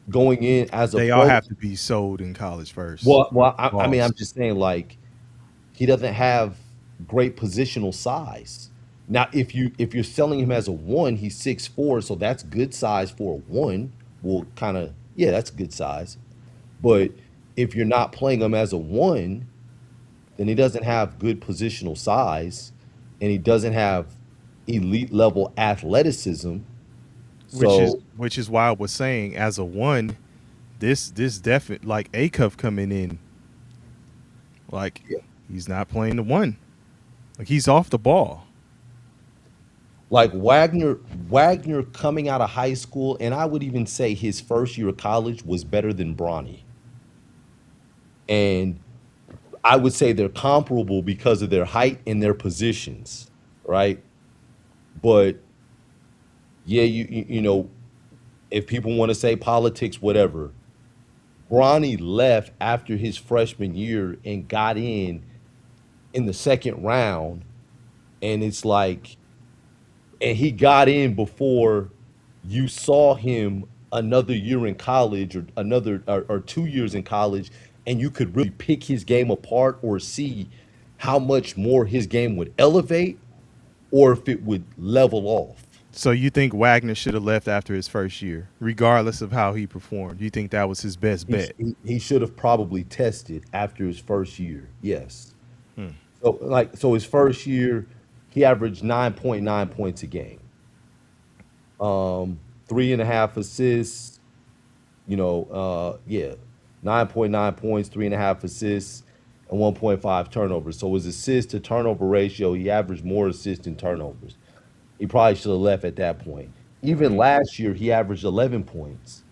going in as a they pro, all have to be sold in college first. Well, I mean, I'm just saying, like, he doesn't have great positional size. Now, if you're selling him as a 1, he's 6'4", so that's good size for a 1. Well, that's good size. But if you're not playing him as a 1, then he doesn't have good positional size, and he doesn't have elite level athleticism. Which is why I was saying, as a 1, this definitely, like, Acuff coming in, like, he's not playing the 1. Like, he's off the ball. Like, Wagner coming out of high school, and I would even say his first year of college, was better than Bronny. And I would say they're comparable because of their height and their positions, right? But yeah, you know, if people want to say politics, whatever, Bronny left after his freshman year and got in the second round, and it's like, and he got in before you saw him another year in college or another or 2 years in college, and you could really pick his game apart or see how much more his game would elevate or if it would level off. So you think Wagner should have left after his first year, regardless of how he performed? You think that was his best bet? He should have probably tested after his first year. Yes. Hmm. So his first year, he averaged 9.9 points a game. 3.5 assists, 9.9 points, 3.5 assists, and 1.5 turnovers. So his assist to turnover ratio, he averaged more assists than turnovers. He probably should have left at that point. Even last year, he averaged 11 points.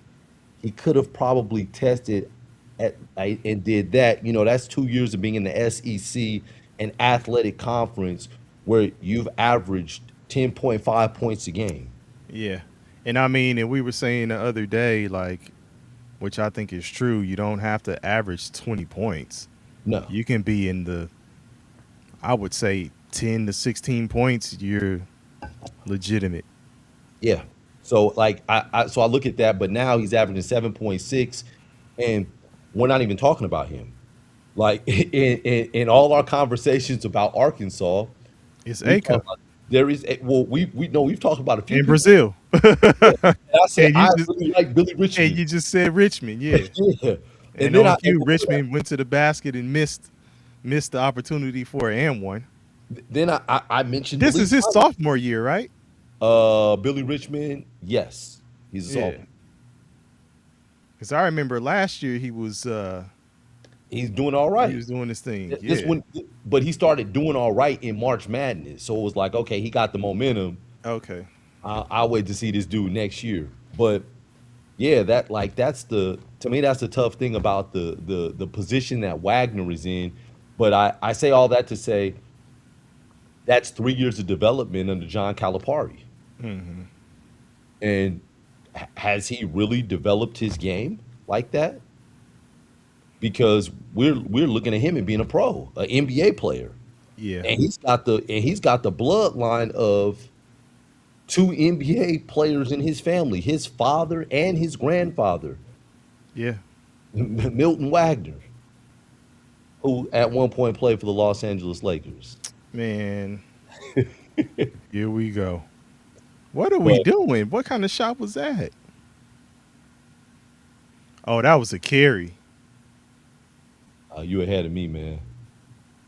He could have probably tested and did that. That's 2 years of being in the SEC, an athletic conference where you've averaged 10.5 points a game. Yeah. And we were saying the other day, which I think is true, you don't have to average 20 points. No. You can be in the, I would say, 10 to 16 points, you're legitimate. Yeah. So I look at that, but now he's averaging 7.6, and we're not even talking about him. Like in all our conversations about Arkansas, it's Aka. There is we've talked about a few in people. Brazil. I said I really like Billy Richmond. And you just said Richmond, yeah. Yeah. And then Richmond went to the basket and missed the opportunity for an and one. Then I mentioned this is his sophomore year, right? Billy Richmond, yes, he's a sophomore. Because I remember last year he was. He's doing all right. He was doing his thing. But he started doing all right in March Madness, so it was like, okay, he got the momentum. Okay, I'll wait to see this dude next year. But yeah, that's the tough thing about the position that Wagner is in. But I say all that to say that's 3 years of development under John Calipari. Mm-hmm. And has he really developed his game like that? Because we're looking at him and being a pro, an NBA player. Yeah. And he's got the bloodline of 2 NBA players in his family, his father and his grandfather. Yeah. Milton Wagner, who at one point played for the Los Angeles Lakers. Man. Here we go. What are we doing? What kind of shot was that? Oh, that was a carry. You ahead of me, man.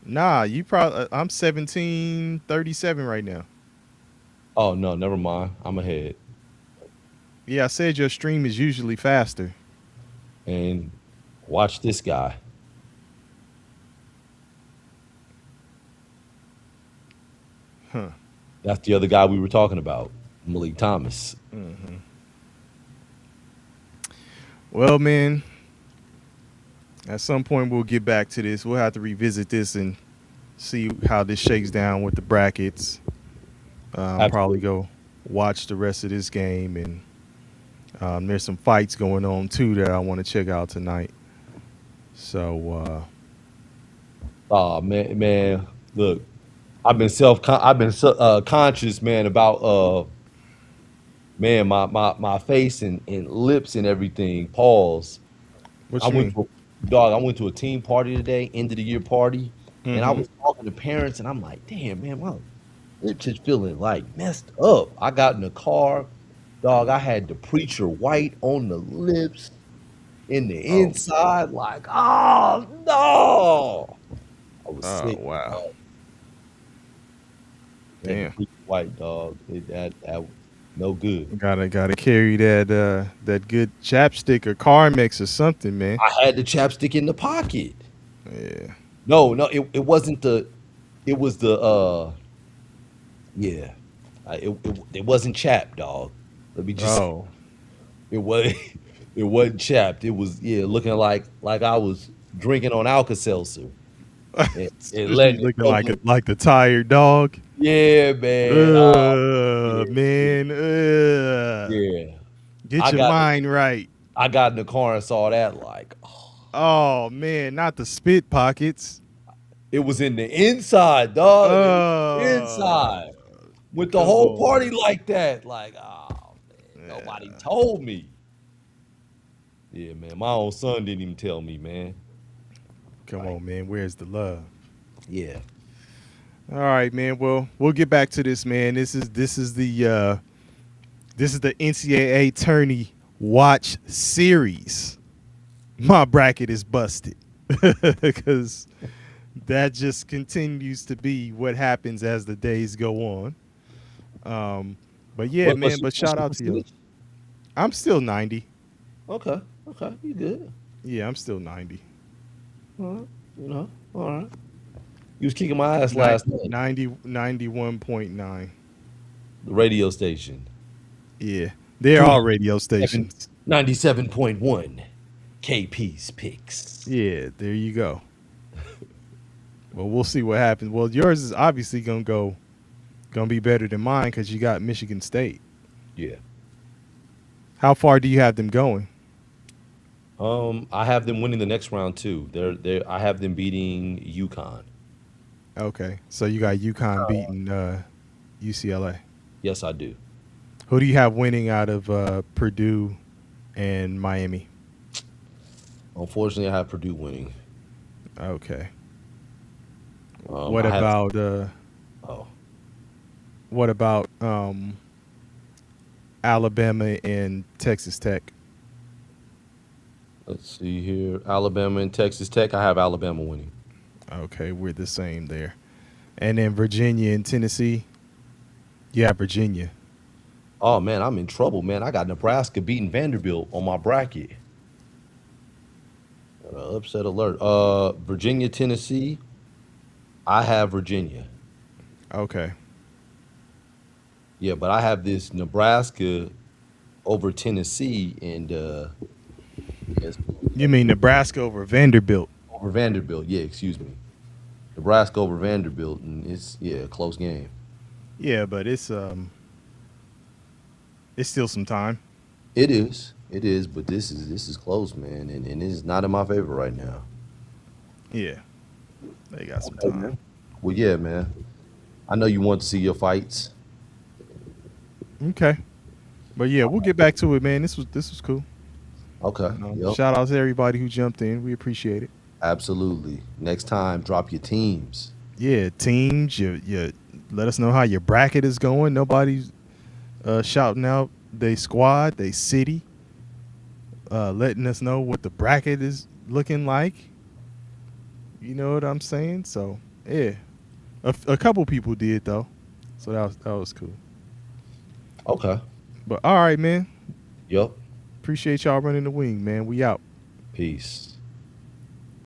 Nah, you probably. I'm 1737 right now. Oh no, never mind. I'm ahead. Yeah, I said your stream is usually faster. And watch this guy. Huh. That's the other guy we were talking about, Malik Thomas. Mm-hmm. Well, man. At some point, we'll get back to this. We'll have to revisit this and see how this shakes down with the brackets. Probably go watch the rest of this game. And there's some fights going on, too, that I want to check out tonight. So, man, look, I've been conscious, man, about man, my face and lips and everything. Pause. What you mean? I went to a team party today, end of the year party, and I was talking to parents, and I'm like, damn, man, my lips just feeling like messed up. I got in the car, dog. I had the preacher white on the lips, in the inside, like, oh no. I was sick. Wow. Dog. Damn. White dog. That no good. Gotta carry that good chapstick or Carmex or something, man. I had the chapstick in the pocket. Yeah. No, it wasn't the. It was the. Yeah. It wasn't chapped, dog. Let me just. Oh. It wasn't chapped. It was looking like I was drinking on Alka-Seltzer. and letting it looking go. like the tired dog. Yeah, man. Man. Yeah. Get your mind right. I got in the car and saw that like, Oh man, not the spit pockets. it was in the inside, dog. It was Oh, inside. With the come whole on. party like that. Like, oh man, nobody told me. Yeah, man. My own son didn't even tell me, man. Come on, man. Where's the love? Yeah. All right, man. Well, we'll get back to this, man. This is the NCAA Tourney watch series. My bracket is busted because that just continues to be what happens as the days go on. But yeah, man. But shout out to you. I'm still 90. Okay. You good. Yeah, I'm still 90. All right. You was kicking my ass last night. 91.9. The radio station. Yeah. They're all radio stations. 97.1. KP's Picks. Yeah, there you go. Well, we'll see what happens. Well, yours is obviously gonna be better than mine because you got Michigan State. Yeah. How far do you have them going? I have them winning the next round too. I have them beating UConn. Okay, so you got UConn beating UCLA. Yes, I do. Who do you have winning out of Purdue and Miami? Unfortunately, I have Purdue winning. Okay. What about Alabama and Texas Tech? Let's see here. Alabama and Texas Tech. I have Alabama winning. Okay, we're the same there. And then Virginia and Tennessee. You have Virginia. Oh man, I'm in trouble, man. I got Nebraska beating Vanderbilt on my bracket. Upset alert. Virginia, Tennessee. I have Virginia. Okay. Yeah, but I have this Nebraska over Tennessee and You mean Nebraska over Vanderbilt? over Vanderbilt. Yeah, excuse me. Nebraska over Vanderbilt, and it's a close game. Yeah, but it's still some time. It is, but this is close, man, and it is not in my favor right now. Yeah, they got some time. Man. Well, yeah, man. I know you want to see your fights. Okay, but yeah, we'll get back to it, man. This was cool. Okay. Shout out to everybody who jumped in. We appreciate it. Absolutely. Next time, drop your teams. Yeah, teams. You let us know how your bracket is going. Nobody's shouting out they squad, they city. Letting us know what the bracket is looking like. You know what I'm saying? So yeah, a couple people did though, so that was cool. Okay. But all right, man. Yup. Appreciate y'all running the wing, man. We out. Peace.